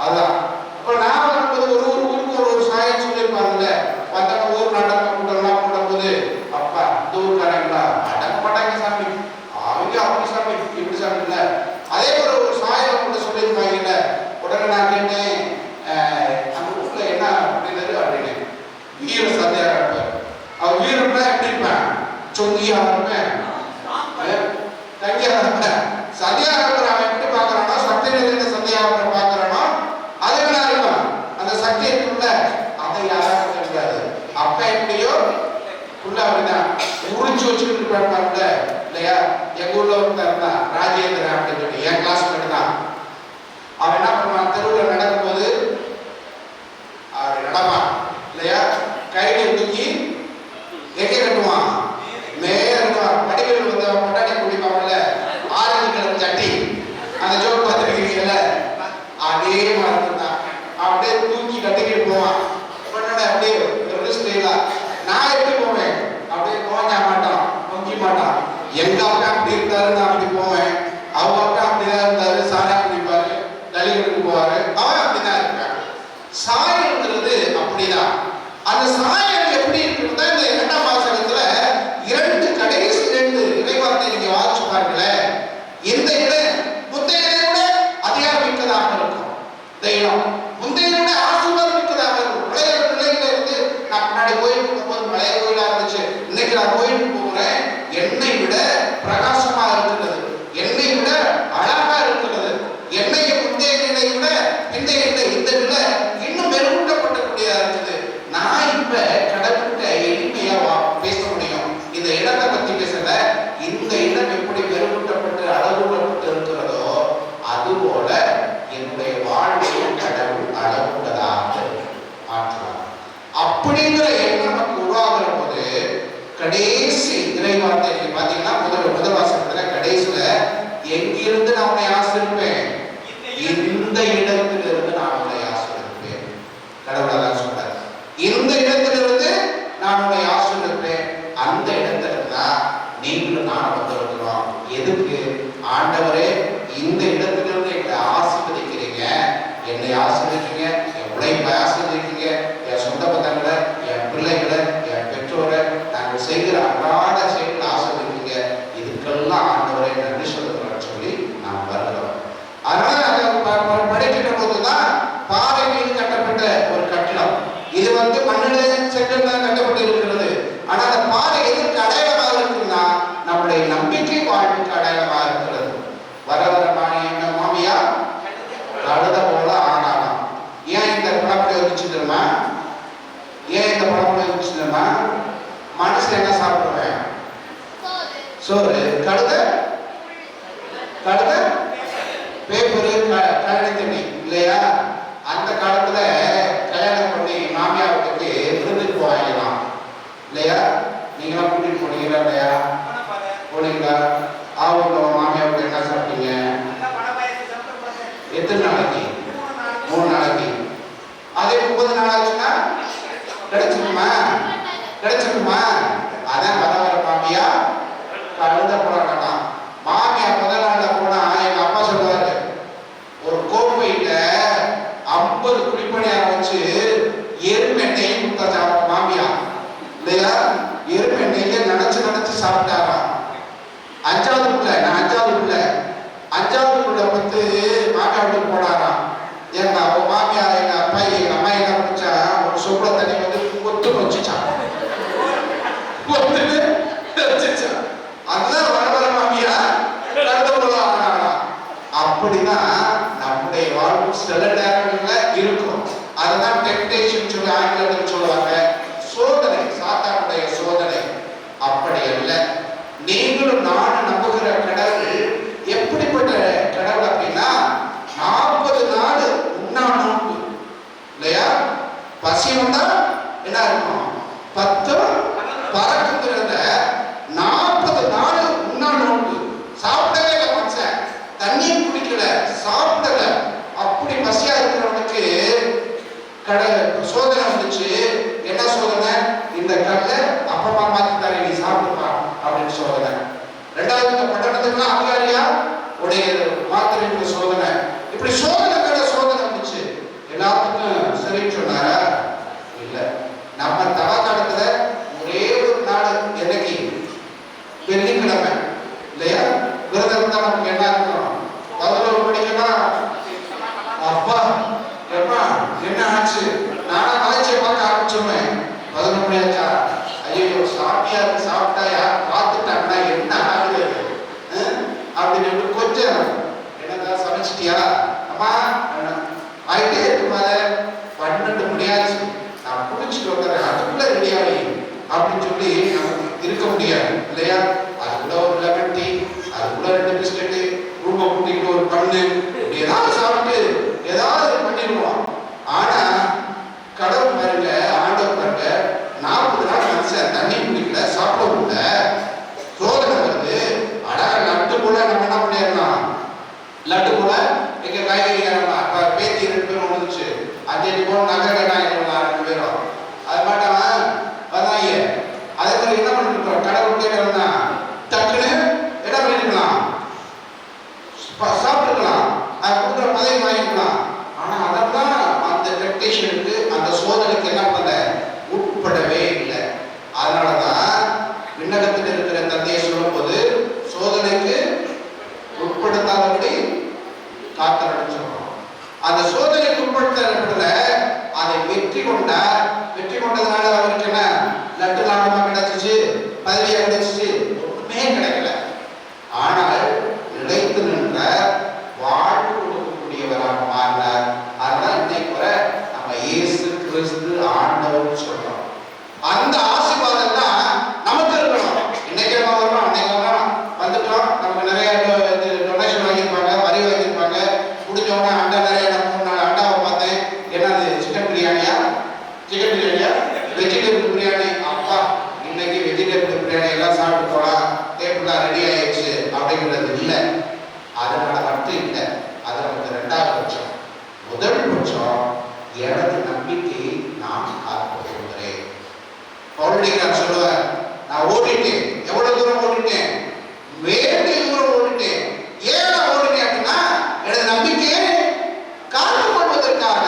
அதுதான் இப்ப நான் வரும்போது ஒரு ஊருக்கு ஒரு சாயம் சொல்லியிருப்பாங்கல்ல. மற்றவங்க ஊர் நாட்டை கூட்டம்லாம் கூட்டும் போது அப்பா இந்த ஊருக்காரங்களா அடங்க மாட்டாங்க சாமி, அவங்க அப்படி சாமி இப்படி சாமி இல்லை. அதே மாதிரி ஒரு சாயம் கூட சொல்லியிருப்பாங்கல்ல. உடனே நான் கேட்டேன், அந்த ஊர்ல என்ன அப்படின்னாரு அப்படின்னு. வீர சந்தையா இருப்பேன். அவன் வீரம்னா எப்படி இருப்பேன்? சொங்கியா இருப்பேன், தங்கியா இருப்பேன். சந்தியா இருக்கிற அவன் எப்படி பார்க்கறானோ, சக்தி நிறைந்த சந்தியாவை பார்க்கறானோ அதே மாதிரி இருக்கும். அந்த சக்தி இருக்குல்ல, அதை யாராவது தெரியாது. அப்ப எப்படியோ உள்ள அப்படிதான் உறிச்சு வச்சுக்கிட்டு இருப்பாங்க இல்லையா? எங்க ஊர்ல ஒருத்தர் இருந்தா ராஜேந்திரன் அப்படின்னு சொல்லி என் கிளாஸ் அந்த ஜோக் பார்த்துருக்கீங்கல்ல, அதே மாதிரி தான். அப்படியே தூக்கி கட்டிக்கிட்டு போவான். உடனே அப்படியே ஒரு ஸ்டைலா நான் எப்படி போவேன், அப்படியே தோஞ்ச மாட்டான், தொங்கி மாட்டான். எங்க அப்பா அப்படி இருந்தாரு, நான் அப்படி போவேன். அவங்க அப்பா அப்படிதான் இருந்தாரு, சாரா குடிப்பாரு, தலிகளுக்கு போவாரு. அவன் அப்படிதான் இருக்கான். சாயல்ங்கிறது அப்படிதான். அந்த சாயல் எப்படி இருக்கிறதா இந்த 2ஆம் வாசகத்துல கடைசி 2 இறைவார்த்தை நீங்க வாசிச்சு பாருங்களேன். இந்த இடம் முந்தைய விட அதிகாரம் மிக்கதாக இருக்கும். இந்த இடம் முந்தைய விட ஆசீர்வாதம் மிக்கதாக இருக்கும். பழைய நிலையில இருந்து நான் முன்னாடி கோயிலுக்கு போகும்போது பழைய கோயிலா இருந்துச்சு. இன்னைக்கு நான் கோயிலுக்கு போகிறேன், என்னை விட பிரகாசமா இருக்கிறது, என்னை விட அழகா இருக்கிறது, என்னைய முந்தைய நிலை விட பிந்தைய நிலை, இந்த நிலை இன்னும் மெருகூட்டப்படக்கூடியதா இருக்குது. நான் இப்ப கடவுள்கிட்ட எளிமையா பேச முடியும். இந்த இடத்தை பத்தி பேசல, இந்த இடம் எப்படி மெருகூட்டப்பட்டு அளவுடப்பட்டு இருக்கிறதோ அதுபோல என்னுடைய வாழ்வையும் கடவுள் அளவுள்ளதாக மாற்றுவார். அப்படிங்கிற எண்ணம் நமக்கு உருவாகிற போது கடைசி இறைவார்த்தை நீங்க பாத்தீங்கன்னா முதல் வாசகத்துல கடைசியில எங்கிருந்து நான் உன்னை ஆசிரிப்பேன், இந்த இடத்திலிருந்து நான் உன்னை ஆசிரிப்பேன். கடவுள் அதான் சொல்றார், இந்த இடத்திலிருந்து நான் உன்னை ஆசிரிப்பேன். அந்த இடத்துல தான் நீங்களும் நான் வந்திருக்கிறோம். எதுக்கு? ஆண்டவரே, இந்த இடத்திலிருந்து எங்களை ஆசீர்வதிக்கிறீங்க, என்னை ஆசீர்வதிக்கிறீங்க, என் உழைப்பை ஆசீர்வதிக்கிறீங்க, என் சொந்த பந்தங்களை, என் பிள்ளைகளை, என் பெற்றோரை, நாங்கள் செய்கிற அன்றாட செயல்களை ஆசீர்வதிக்கிறீங்க. இதுக்கெல்லாம் ஆண்டவரை நன்றி சொல்லுகிறோம்னு சொல்லி நாம் வருகிறோம். அதனால நாங்கள் படிக்கிற போதுதான் பாறை மீது கட்டப்பட்ட ஒரு கட்டிடம். இது மண்ணில செங்கல்ல கட்டப்பட்டு இருக்கிறது. ஆனா அந்த பாறை எதற்கு அடையாளமாக இருக்குன்னா நம்முடைய நம்பிக்கை வாழ்வுக்கு அடையாளமாக இருக்கிறது. வர மாமியா கழுத போல ஆனாலாம். ஏன் இந்த பழமொழி வந்துச்சு தெரியுமா? ஏன் இந்த பழமொழி வந்துச்சு தெரியுமா? மனுஷன் என்ன சாப்பிடுவேன்? சோறு. கழுத பேப்பரு, கழனி தண்ணி இல்லையா? அந்த காலத்துல கல்யாணம் பண்ணி மாமியார் வீட்டுக்கு விருந்துக்கு போவாங்கலாம் இல்லையா? நீங்களாம் கூட்டிட்டு போனீங்களா இல்லையா? போனீங்களா? அவங்க மாமியார் வீட்டு என்ன சாப்பிட்டீங்க? எத்தனை நாளைக்கு? 3 நாளைக்கு. அதே 30 நாள் ஆச்சுன்னா கிடைச்சிருக்குமா? அதான் வர மாமியா கழுத போறாங்க. மாமியா முதல் நாள்ல போனா எங்க அப்பா சொல்லுவாரு, ஒரு கோப்பையில 50 குழிப்பணியாரம் வச்சு எருமெண்ணெய் கொடுத்தா மாமியா இல்லையா? எருமெண்ணெய்ல நினைச்சு சாப்பிட்டாராம். 5வது பிள்ளை, நான் 5வது பிள்ளை, 5வது பிள்ளை பத்து மாமியா வீட்டுக்கு போனாராம். எங்க மாமியா எங்க அப்பா எங்க அம்மா என்ன பிடிச்சா ஒரு சொப்பட தண்ணி கொத்து வச்சுச்சான். அதுதான் வர மாமியா அப்படிதான் நம்முடைய வாழ்வு சில நேரங்கள்ல இருக்கும். அதுதான் டெம்ப்டேஷன் சொல்லி ஆங்கிலத்தில் சொல்லுவாங்க. சோதனை, சாத்தானுடைய சோதனை. அப்படி அல்ல. நீங்களும் நானும் நம்புகிற கடவுள் எப்படிப்பட்ட கடவுள் அப்படின்னா 40 நாள் உண்ணா நோன்பு இல்லையா? பசி வந்தா என்ன இருக்கும்? 10 பறக்குங்கிறத 40 நாள் உண்ணா நோன்பு. சாப்பிடவே இல்லை மனுஷன், தண்ணியும் குடிக்கல, சாப்பிடல. அப்படி பசியா இருக்கிறவனுக்கு சோதனை வந்துச்சு. என்ன சோதனை? இந்த கல்லை அப்பமா மாத்தி தர, நீ சாப்பிடுப்பா அப்படின்னு சோதனை. 2வது பட்டணத்துக்குலாம் அதிகாரியா உடைய மாத்திரை சோதனை. இப்படி சோதனை வந்துச்சு. எல்லாத்துக்கும் சரின்னு சொன்னாரா? இல்ல. நம்ம தவக்காலத்துல ஒரே ஒரு நாள், என்னைக்கு? வெள்ளிக்கிழமை இல்லையா? விரதம் இருந்தா நமக்கு என்ன இருக்கும்? 11 மணிக்கெல்லாம் அப்பா எப்பா என்ன ஆச்சு? நானா மலைச்சியை பார்க்க ஆரம்பிச்சோமே. 11 மணி ஆச்சா? ஐயோ சாப்பிட்டியா? சாப்பிட்டா யார் பார்த்துட்டாங்கன்னா என்ன ஆகுது அப்படின்னு கொஞ்சம் என்னதான் சமைச்சிட்டியா? அம்மா ஆயிட்டே இருக்குமா? 12 மணி ஆச்சு, நான் குடிச்சிட்டு வந்துடுறேன், அதுக்குள்ள ரெடியாகி அப்படின்னு சொல்லி நமக்கு இருக்க முடியாது இல்லையா? அதுக்குள்ள ஒரு லெமன் டீ, அதுக்குள்ள 2 பிஸ்கெட்டு, ரூபா கூட்டிட்டு ஒரு பண்ணு, ஏதாவது சாப்பிட்டு ஏதாவது பண்ணிடுவோம். ஆனா கடவுள் பாருங்க, ஆண்டவர் பாருங்க, 40 நாள் மனுஷன் தண்ணி குடிக்கல, சாப்பிட முடியல, சோதனை வருது. அடா நட்டு போல நம்ம என்ன பண்ணிடலாம்? லட்டு போல எங்க காய்கறிக்காரமா பேத்தி 2 பேரும் வந்துச்சு 5 போன நகை கேட்டாங்க 2 பேரும் அது மாட்டான் வந்தாங்க. அதே மாதிரி என்ன பண்ணிருக்கோம், கடவுள் கேட்கறோம்னா டக்குன்னு என்ன பண்ணிருக்கலாம், சாப்பிட்டுக்கலாம், அது கொடுக்குற பதவி வாங்கிக்கலாம். ஆனா அதெல்லாம் அந்த டெம்ப்டேஷனுக்கு அந்த சோதனைக்கு என்ன பண்ண உட்படவே இல்லை. அதனாலதான் விண்ணகத்தில் இருக்கிற தந்தையை சொல்லும் போது சோதனைக்கு உட்படுத்தாதபடி காத்தரன்னு சொல்றோம். அந்த சோதனைக்கு உட்படுத்தப்படல, அதை வெற்றி கொண்டார். வெற்றி கொண்டதுனால அவருக்கு என்ன லட்டு லாபமா கிடைச்சிச்சு, பதவியா கிடைச்சிச்சு, ஒண்ணுமே கிடைக்கல. ஆனால் நிலைத்து நின்ற வாழ்வு கொடுக்கக்கூடியவராக மாறினார். அதுதான் இன்னைக்கு கூட நம்ம இயேசு கிறிஸ்து ஆண்டவர் சொல்றோம். அந்த ஆசீர்வாதம் தான் நமக்கு இருக்கணும். இன்னைக்கு நம்ம வரோம், அன்னைக்கு வரோம், வந்துட்டோம், நமக்கு நிறைய டொனேஷன் வாங்கியிருப்பாங்க, வரி வாங்கியிருப்பாங்க. முடிஞ்சோடனே அண்டா நிறைய 3-4 அண்டாவை பார்த்தேன். என்னது சிக்கன் பிரியாணியா, வெஜிடபிள் பிரியாணி. அப்பா இன்னைக்கு வெஜிடபிள் பிரியாணி எல்லாம் சாப்பிட்டு போலாம், டேபிளா ரெடி ஆயிடுச்சு அப்படிங்கிறது இல்லை. அதனால மட்டும் இல்லை, அது நமக்கு 2வது பட்சம். முதல் பட்சம் எனது நம்பிக்கை நான் காத்துக்கொள்கிறேன். பவுலடிக்கார் சொல்லுவார், நான் ஓடிட்டேன். எவ்வளவு தூரம் ஓடிட்டேன்? வேண்டிய தூரம் ஓடிட்டேன். ஏன் நான் ஓடினேன் அப்படின்னா எனது நம்பிக்கையை காத்துக் கொள்வதற்காக.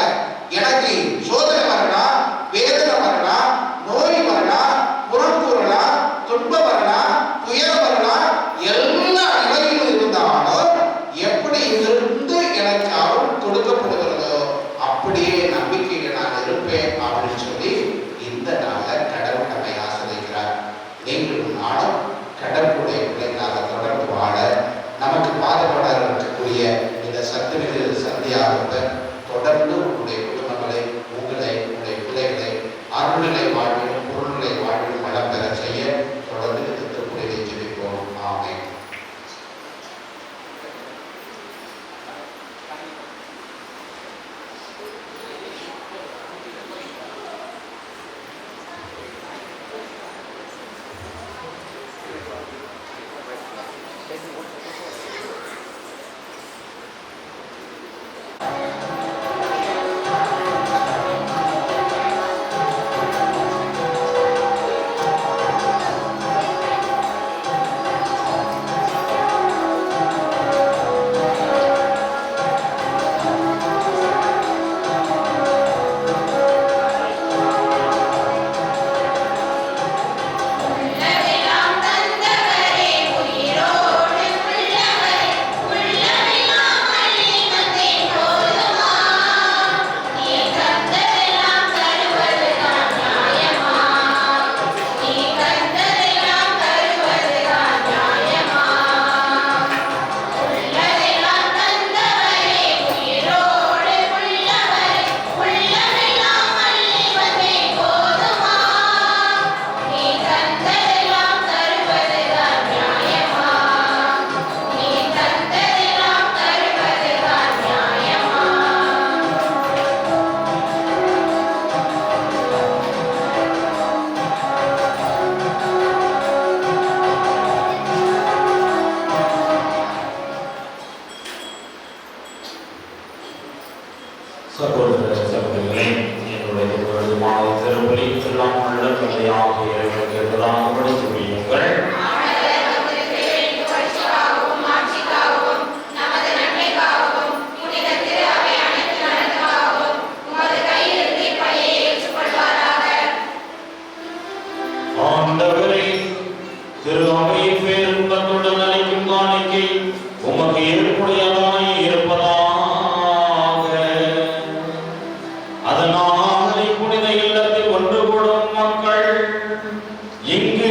எனக்கு சோதனை வரலாம், வேதனை வரலாம், நோய் வரலாம், புறம் கூறலாம், துன்பம் வரலாம், துயரம் வரலாம், எல்லா நிலையிலும் இருந்தாலும் எப்படி இருந்து எனக்கு அருள் கொடுக்கப்படுகிறதோ அப்படியே நம்பிக்கையில நான் இருப்பேன் அப்படின்னு சொல்லி இந்த நாளை கடவுள் நம்மை ஆசிரியக்கிறார். நீங்களும் நானும் கடவுளுடைய பிள்ளைகளாக தொடர்ந்து வாழ நமக்கு பாதுகாட இருக்கக்கூடிய இந்த சத்துமிகு சந்தியாகத்தை தொடர்ந்து உங்களுடைய குடும்பங்களை, உங்களை, உங்களுடைய பிள்ளைகளை அருள்நிலை வாழ்விலும் பொருள்நிலை வாழ்விலும் வளம் பெற செய்ய தொடர்ந்து இந்த திருப்பலியை ஜெபிப்போம். ஆமென். சகோதரர்களே, என்னுடைய பொழுதுமான திருப்பலி எல்லாம் உள்ள தந்தையாக இறைவனுக்கு என்பதாக சொல்லியுங்கள். ஆண்டவரே, திரு அவையின் பேருந்தத்துடன் அளிக்கும் காணிக்கை உமக்கு ஏற்புடையதாய் இருப்பதாக. அதனால் புனித இல்லத்தில் ஒன்று கூடும் மக்கள் இங்கு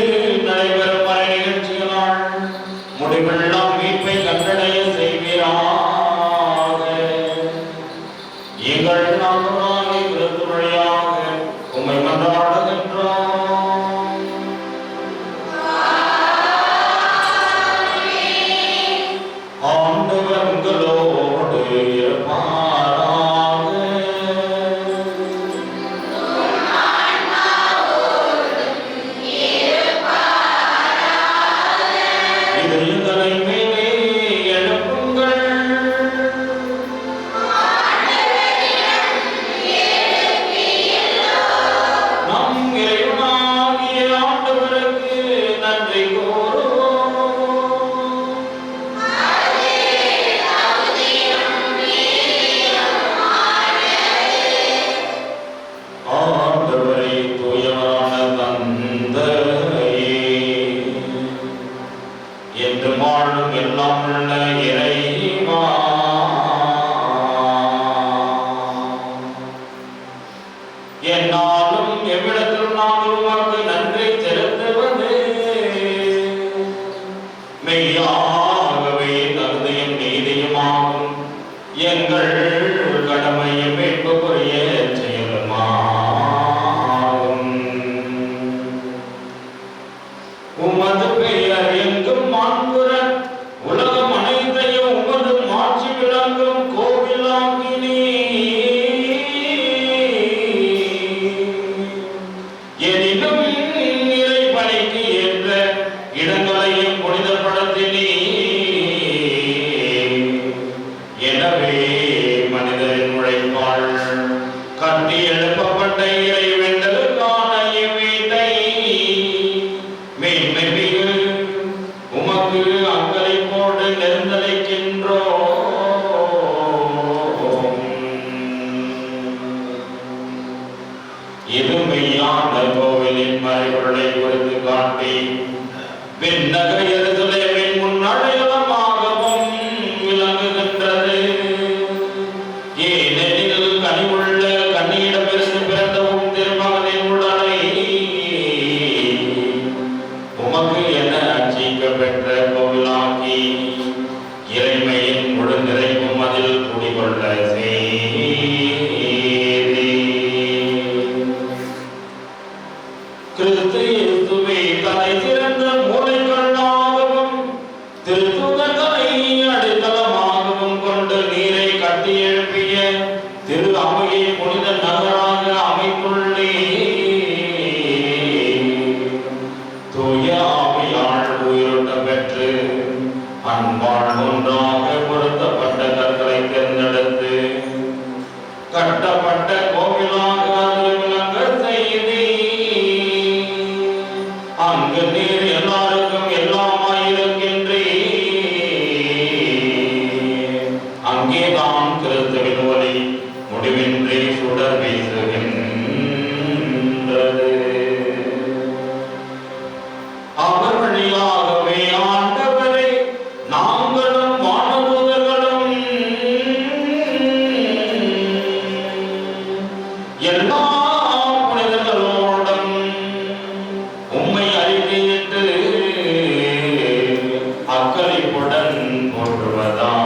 எங்கள் கடமையை மீட்புக்குரிய செயலுமாகும். உமது பெயர் எங்கும் மாண்புற உலகம் அனைத்தையும் உமது மாட்சி விளங்கும் கோவிலாகினே. எனினும் இறைபணிக்கு ஏற்ற இடங்களையும் புனிதப்படுத்தினே. எனவே மனிதரின் உழைப்பால் கட்டி எழுப்பப்பட்ட இறைவேண்டலுக்கான இவ்வீட்டை மேன்மை மிகு உமக்கு அக்களிப்போடு நெருந்தளிக்கின்றோம். இது மெய்யான கோவிலின் மறைபொருளை குறித்து காட்டி விண்ணக எருசலேமின் முன்னடையாளமாகவும் விளங்குகின்றது. ஏனெனில் கனிவுள்ள கன்னியிடமிருந்து பிறந்தவும் திருமகனின் உடலை உமக்கு என அர்ச்சிக்கப்பெற்ற கோவிலாக்கி இறைமையின் முழு நிறைவும் அதில் குடிகொள்ள கிறிஸ்து இயேசுவே தலை சிறந்த மூளைக்கல்லாகவும் திருத்துதர்களை அடித்தளமாகவும் கொண்டு நீரை கட்டி எழுப்பிய திரு அவையை புனித நகராக அமைத்துள்ளே. தூய ஆவியால் உயிரோட்ட பெற்று அன்பால் ஒன்றாக பொருத்தப்பட்ட கற்களை தேர்ந்தெடுத்து கட்டப்பட்ட கோவிலாக அது விளங்க செய்தி. அங்கு நீர் எல்லாருக்கும் எல்லாமாயிருக்கின்றே. அங்கேதான் கிறிஸ்துவின் ஒளி முடிவின்றி சுடர் வீசுகின்றது. அவர் வழியாகவே ஆண்டவரை நாங்களும் வானதூதர்களும் எல்லா புனிதர்களோடும் உம்மை அறிக்கையிட்டு அக்களிப்புடன் போற்றுவதாவது.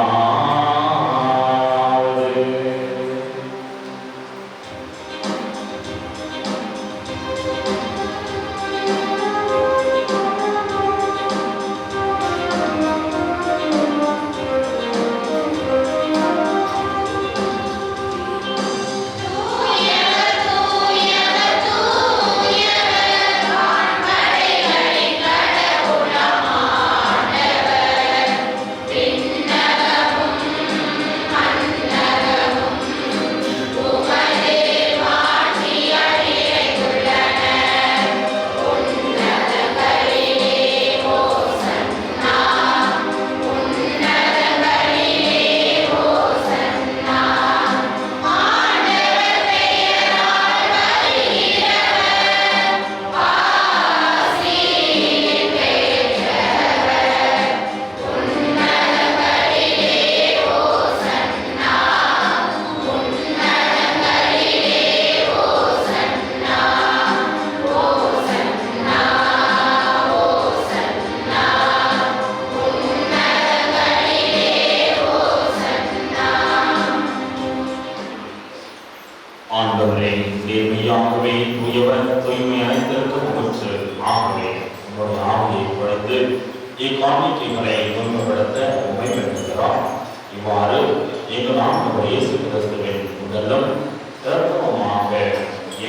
ஆண்டவரே, நேர்மையாகவே தூயவர் தூய்மை அனைத்திற்கும் முற்று. ஆகவே உங்களுடைய ஆவியை கொடுத்து இக்காணிக்கைகளை தூய்மைப்படுத்த உண்மை பெறுகிறோம். இவ்வாறு எங்கள் ஆண்டவர் இயேசு கிறிஸ்துவின் உடலும் இரத்தமுமாக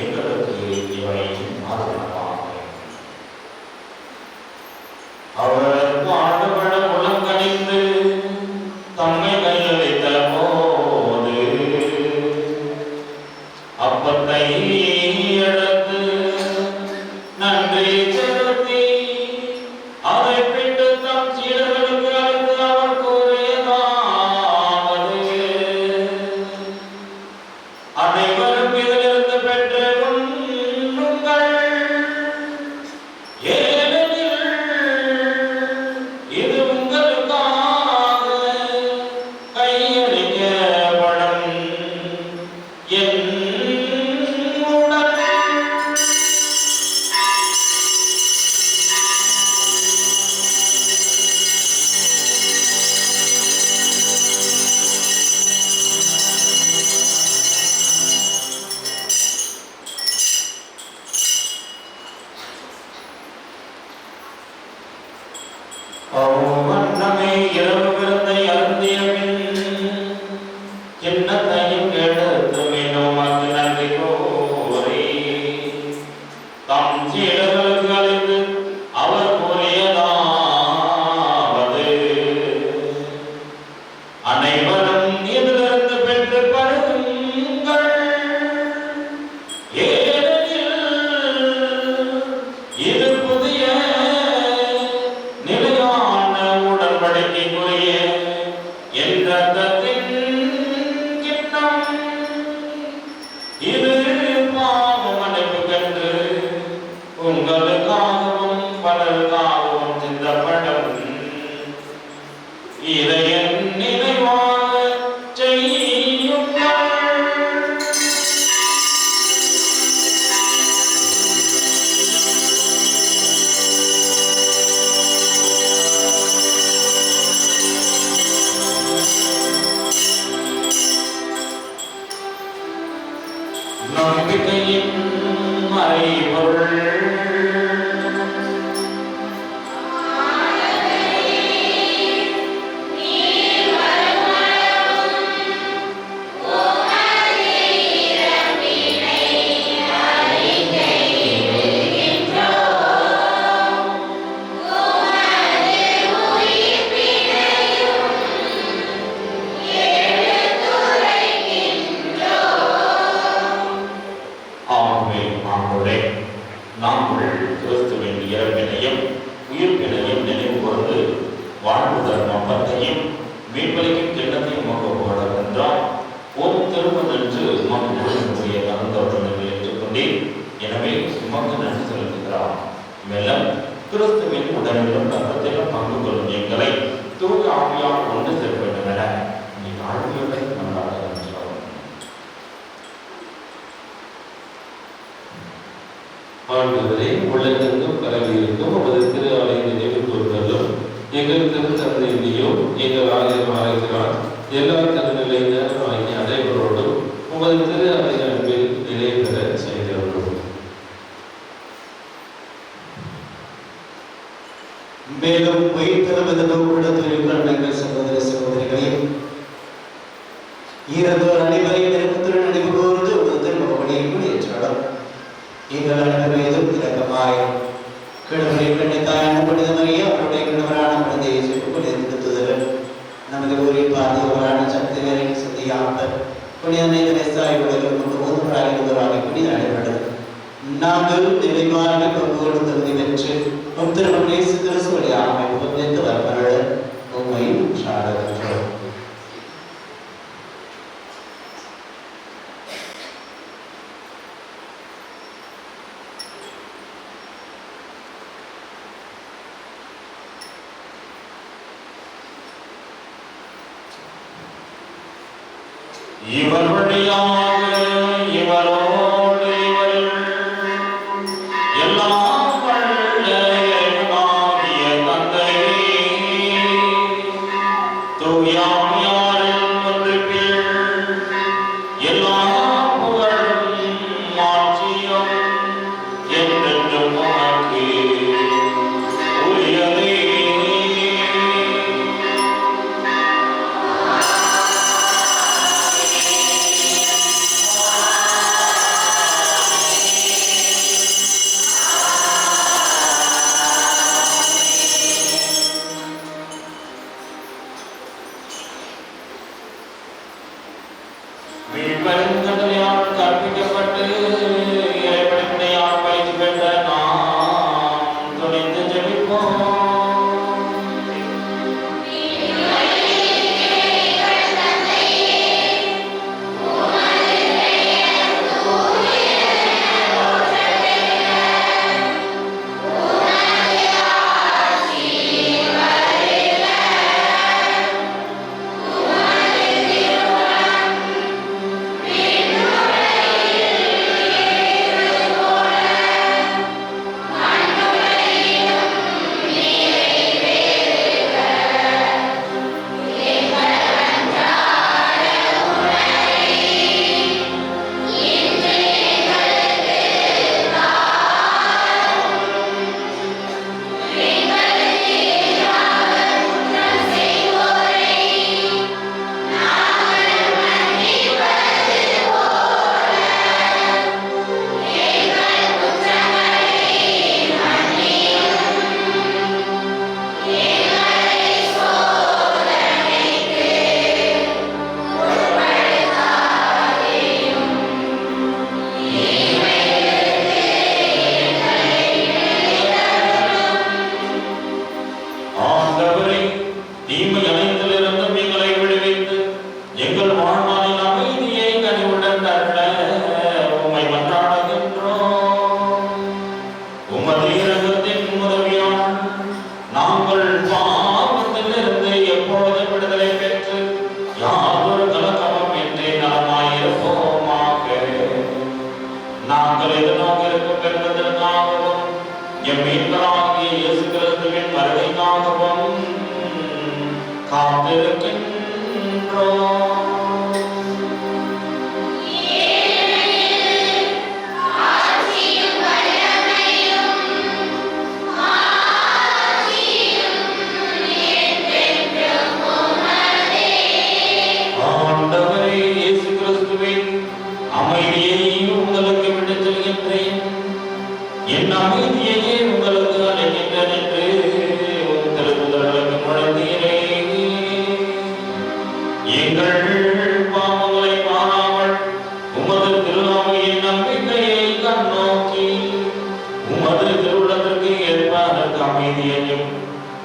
எங்களுக்கு இவை மாறுபடலாம். அவர் ஆண்டவர உலங்கணிந்து தம்மை கையளித்த போது அப்பத்தை எடுத்து நன்றி செலுத்தி அதை பிட்டு தம் சீடர்களுக்கு அளித்து அவர் கூறியதாவது: அனைவரும் இதிலிருந்து பெற்று உண்ணுங்கள். ஏனெனில் இது உங்களுக்காக கிண்ணத்தை உமக்கு ஒப்புக்கொடுக்கின்றோம். ஒரு திருப்பதென்று உமக்கு கொடுக்கக்கூடிய தகுந்தவர்களை ஏற்றுக்கொண்டீர். எனவே உமக்கு நன்றி செலுத்துகிறார். மேலும் கிறிஸ்துவின் உடலிலும் ரத்தத்திலும் பங்கு கொள்ளும் எங்களை தூய ஆவியால் ஒன்று சேர்க்க வேண்டும் என நீ ஆழ்வியலை நன்றாக அறிகிறோம். ஆண்டவரே, உலகெங்கும் பரவியிருக்கும் உமது திரு ஆலய நினைவு கூறுதலும் எங்கள் திருத்தந்தையிலையும் எங்கள் ஆலயம் ஆகிறார் எல்லா திருநிலையினர் ஆகிய அனைவரோடும் உமது திரு ஆலய அன்பில் நிலை பெற செய்தவர்களும். மேலும் உயிர்த்தெழுவதிலும் உள்ளத்தில் இருக்கிற சகோதர சகோதரிகளே, ஈரத்தோர் அனைவரையும் நெருக்கத்துடன் நினைவு கூர்ந்து உமது திருமகனை ஏற்றாலும் எங்கள் அனைவர் மீதும் இரக்கமாயிரும். கடவுளின் கண்ணித்தாயான புனித மரியா, அவருடைய கணவரான புனித இயேசுவுக்குள் எதிர்த்துதல் நமது ஊரில் பாதுகாவலான சக்திகளின் சதியாப்பர் புனித நேசாய் உலகம் ஊதுவராக புனித அடைபட்டது. நாங்கள் நிறைவான பங்கு கொடுத்ததை பெற்று திருமண சிறுசுடைய அமைப்பு வைத்து வரப்பட உண்மையும் சாடுகின்றோம். இவர் வழியாக இவரோடு இவரில் எல்லாம் வல்ல இறைவனாகிய தந்தையே, தூய ஆவியாரின் ஒன்றிப்பில் எல்லா புகழும் மாட்சியும் என்றென்றும் உமக்கு உரியதே. மீட்பெருங்கட்டளையால் கற்பிக்கப்பட்டு இறைவனுடையால் பயிற்சி பெற்ற நாம் துணிந்து ஜெபிப்போம். நாங்கள் எதிர்நோக்கி இருக்கும் பெருமத்திற்காகவும் எம் மீட்பராகிய இயேசு கிறிஸ்துவின் வருகைக்காகவும் காத்திருக்கின்றோம். என் அமைதியையே உங்களுக்கு அளிக்கின்றேன் என்று திருப்புதலுக்கு முழந்தீரே. எங்கள் பாவங்களை பாராமல் உமது திருநாமையின் நம்பிக்கையை கண்ணோக்கி உமது திருவுள்ளத்திற்கு ஏற்ப அதற்கு அமைதியையும்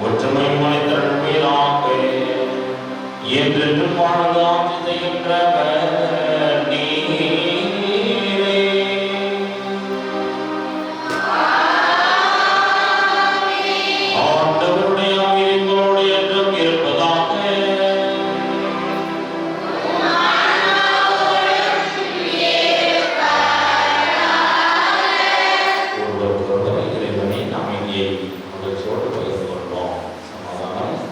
ஒற்றுமையும் அளித்தருள்வீராக என்று என்றென்றும் வாழ்ந்து ஆட்சி செய்கின்றவர் நீரே. ஆண்டவருடைய ஆவியோடு என்றும் இருப்பதாக. ஒருவருக்கொருவர் இறைவனின் அமைதியை மகிழ்ச்சியோடு பகிர்ந்து கொள்வோம். சமாதானம்.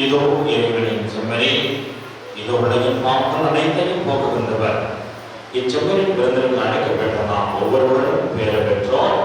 இதோ இறைவனின் செம்மறி, இதோ உலகின் பாவங்கள் அனைத்தையும் போக்குகின்றவர். இச்செம்மறின் விருந்திற்கு அழைக்கப்பட்ட நாம் ஒவ்வொருவரும் பேர பெற்றோம்.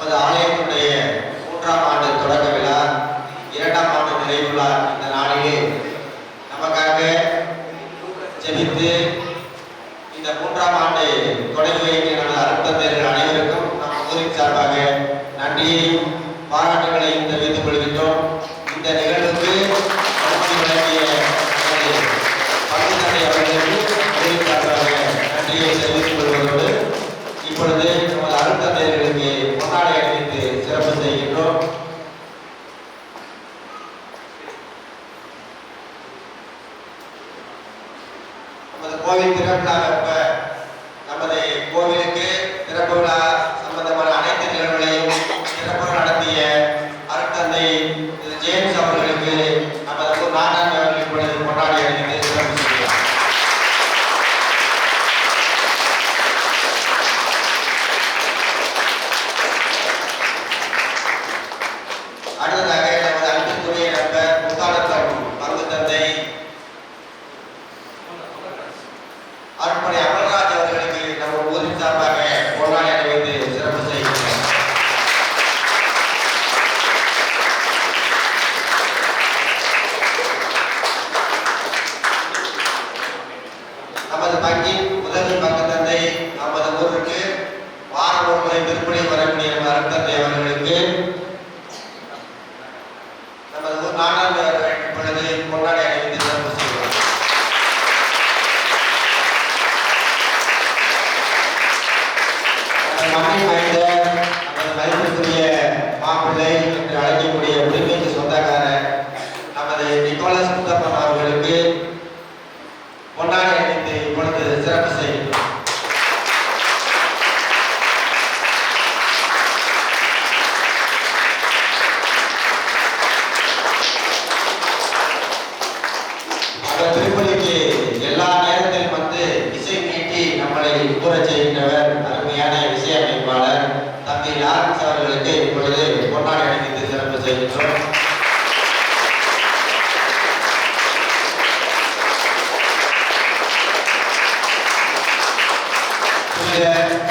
நமது ஆலயத்தினுடைய 3ஆம் ஆண்டு தொடக்க விழா, 2ஆம் ஆண்டு நிறைவு விழா இந்த நாளிலே நமக்காக ஜெபித்து இந்த 3ஆம் ஆண்டு தொடங்கி வைக்கிற நமது அருட்தந்தையர்கள் அனைவருக்கும் நம் ஊரின் சார்பாக நன்றியையும் பாராட்டுகளையும் தெரிவித்துக் கொள்கின்றோம். இந்த நிகழ்வுக்கு அனுமதி வழங்கிய பங்குத்தந்தை அவர்களுக்கு ஊரின் சார்பாக நன்றியை தெரிவித்துக் கொள்வதோடு இப்பொழுது நமது அருட்தந்தையர்களுக்கு பொன்னாடை அணிவித்து சிறப்பு செய்கின்றோம். நமது கோவில் திறப்பிலாக நமது கோவிலுக்கு திறப்பு விழா சம்பந்தமான அனைத்து நிகழ்வுகளையும் சிறப்பாக நடத்திய அருட்தந்தை ஜேம்ஸ் அவர்களுக்கு நமது நாடாண்மை அவர்கள் இப்பொழுது கொண்டாடி அணிவித்து சிறப்பு செய்கிறார். அடுத்ததாக நமது அன்புக்குரிய நண்பர் முத்தாளத்தம் பங்குத்தந்தை அருட்படை அமல்ராஜ் அவர்களுக்கு நம்ம ஊரின் சார்பாக பொன்னாடை அணிவித்து சிறப்பு செய்கின்றனர். நமது பங்கின் உதவி பங்குத்தந்தை நமது ஊருக்கு வாரம் ஒரு முறை விற்பனை வரக்கூடிய நம்ம அருட்தந்தை அவர்களுக்கு நமது ஊர் நாடாண்மை அவர்கள் இப்பொழுது பொன்னாடை அணிவித்து சிறப்பு செய்கிறார். மண்ணை வாய்ந்த நமது மதிப்பிற்குரிய மாப்பிள்ளை என்று அழைக்கக்கூடிய உரிமைக்கு சொந்தக்காரர் நமது நிக்கோலஸ் முத்தப்பன் அவர்களுக்கு பொன்னாடை அணிவித்து இப்பொழுது சிறப்பு செய்கின்றோம். அந்த திருப்பலிக்கு எல்லா நேரத்திலும் வந்து இசை மீட்டி நம்மளை கூறச் செய்கின்றவர் அருமையான இசையமைப்பாளர் தம்பி லாரன்ஸ் அவர்களுக்கு இப்பொழுது பொன்னாடை அணிவித்து சிறப்பு செய்கின்றோம்.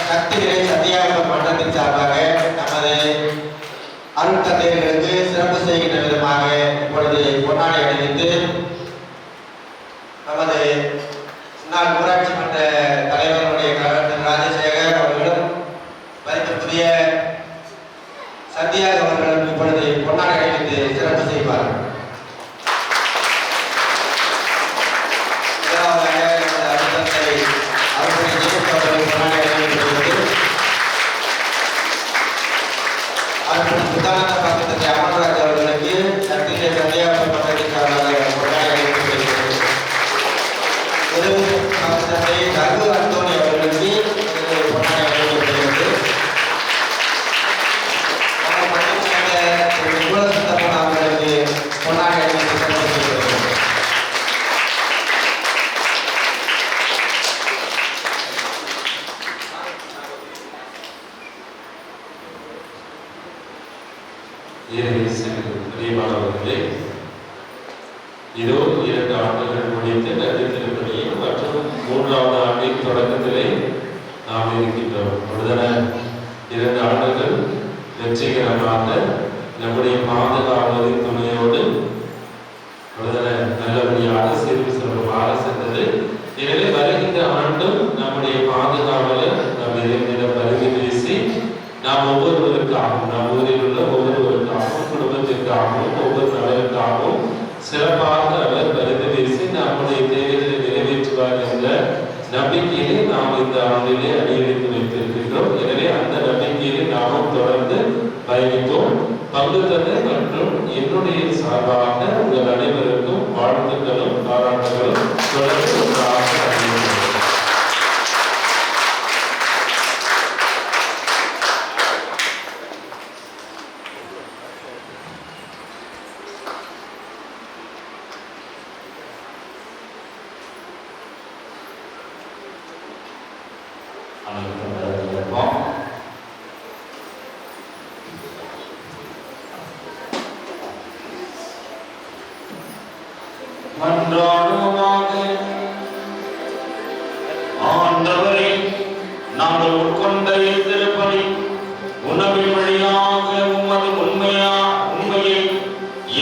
சக்திகளை சத்தியாகம மன்றத்தின் சார்பாக நமது அருட்தந்தையர்களுக்கு சிறப்பு செய்கின்ற விதமாக இப்பொழுது பொன்னாடை அணிவித்து நமது முன்னாள் ஊராட்சி மன்ற தலைவர்களுடைய கழகத்தின் ராஜசேகர் அவர்களும் மதிப்புக்குரிய சத்யாக் அவர்களும் இப்பொழுது பொன்னாடை அணிவித்து சிறப்பு செய்வார்கள். புத்தானந்த பக்கத்தை அமர்ராஜ் அவர்களுக்கு சத்திய சந்தியாபுரம் பக்கத்தின் சார்பாக பொன்னாடை அணிவிக்கப்படுகிறது. உதவி பக்கத்தை ரகு அந்தோனி அவர்களுக்கு பொன்னாடை அணிவிக்கப்படுகிறது. சுத்தப்பன் அவர்களுக்கு பொன்னாடை அணிவித்து சிறப்பு செய்யப்படுகிறது. பிரியமானவர்களே, இதோ 2 ஆண்டுகள் முடித்து நன்றி திருப்பணியும் மற்றும் 3ஆவது ஆண்டின் தொடக்கத்திலே நாம் இருக்கின்றோம். விடுதலை 2 ஆண்டுகள் வெற்றிகரமாக நம்முடைய பாதுகாவலின் துணையோடு விடுதலை நல்லபடியாக சீர்வு சிறப்பாக சென்றது. எனவே வருகின்ற ஆண்டும் நம்முடைய பாதுகாவலர் நம் இறைவனிடம் பரிந்து பேசி நாம் ஒவ்வொருவருக்காகவும் நம் ஊரில் உள்ள ஒவ்வொருவருக்காகவும் குடும்பத்திற்காகவும் ஒவ்வொரு நலனுக்காகவும் சிறப்பாக அவர் பரிந்து பேசி நம்முடைய தேவைகளை நிறைவேற்றுவார் என்ற நம்பிக்கையிலே நாம் இந்த ஆண்டிலே அடியெடுத்து வைத்திருக்கின்றோம். எனவே அந்த நம்பிக்கையிலே நாமும் தொடர்ந்து பயணிப்போம். பங்குத்தந்தை மற்றும் என்னுடைய சார்பாக உங்கள் அனைவருக்கும் வாழ்த்துக்களும் பாராட்டுகளும் தொடர்ந்து மன்றாடுவோமாக. ஆண்டவரே, நாங்கள் உட்கொண்ட திருப்பலி உணவின் வழியாக உண்மையை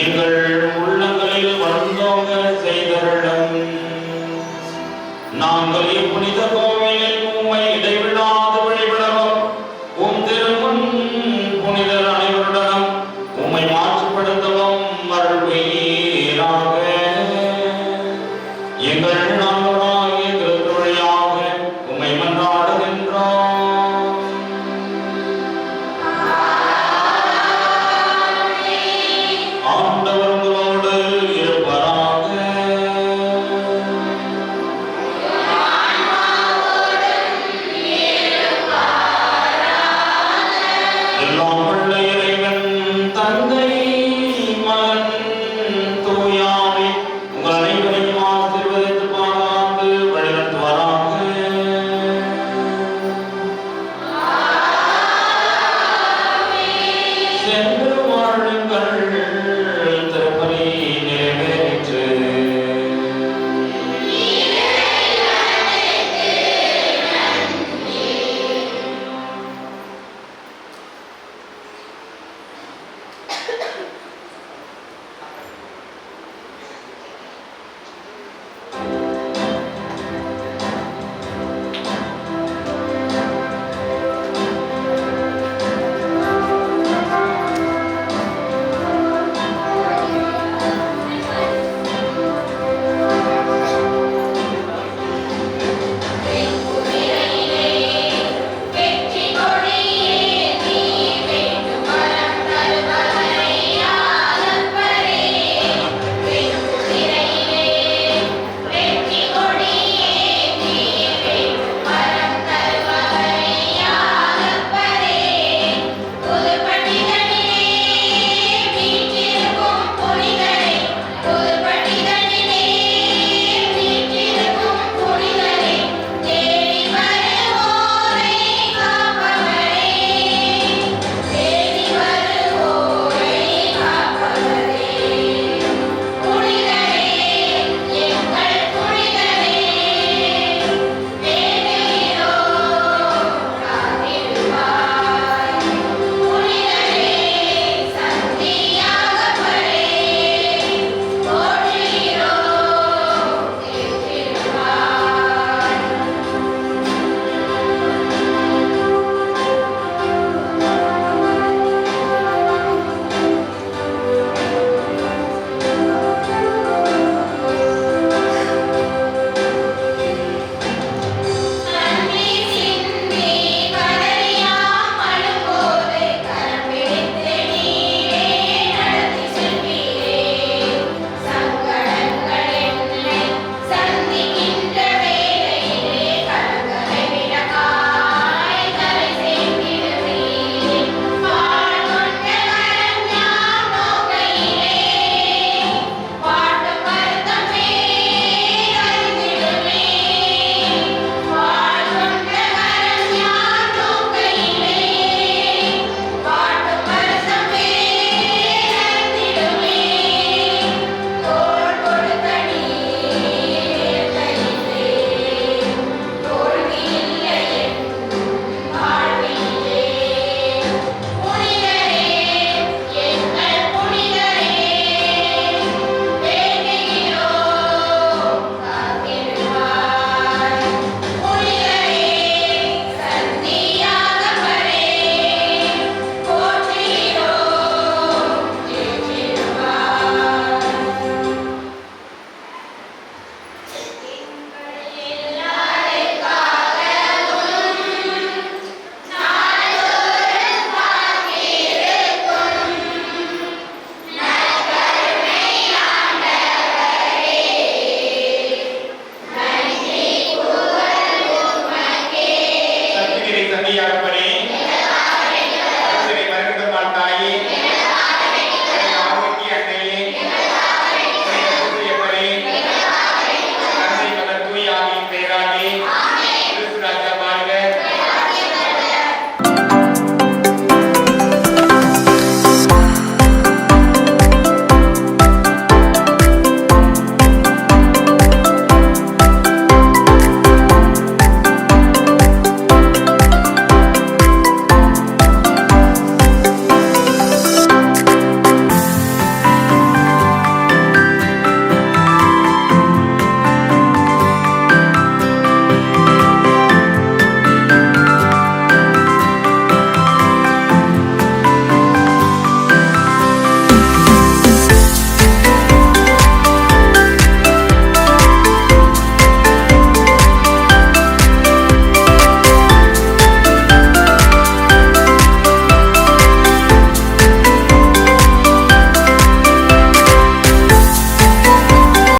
எங்கள் உள்ளங்களில் வந்தோங்க செய்தருளும். நாங்கள் இப்புனித கோவிலில் உம்மை இடைவிடாது வழிபடவும் திருமுன் புனிதர் அனைவருடனும் உம்மை மாற்றுப்படுத்தவும் அருள்வீராக. எங்கள் ஆண்டவராகிய கிறிஸ்து வழியாக உம்மை மன்றாடுகின்றோம். ஆண்டவர் உங்களோடு இருப்பாராக. எல்லாம்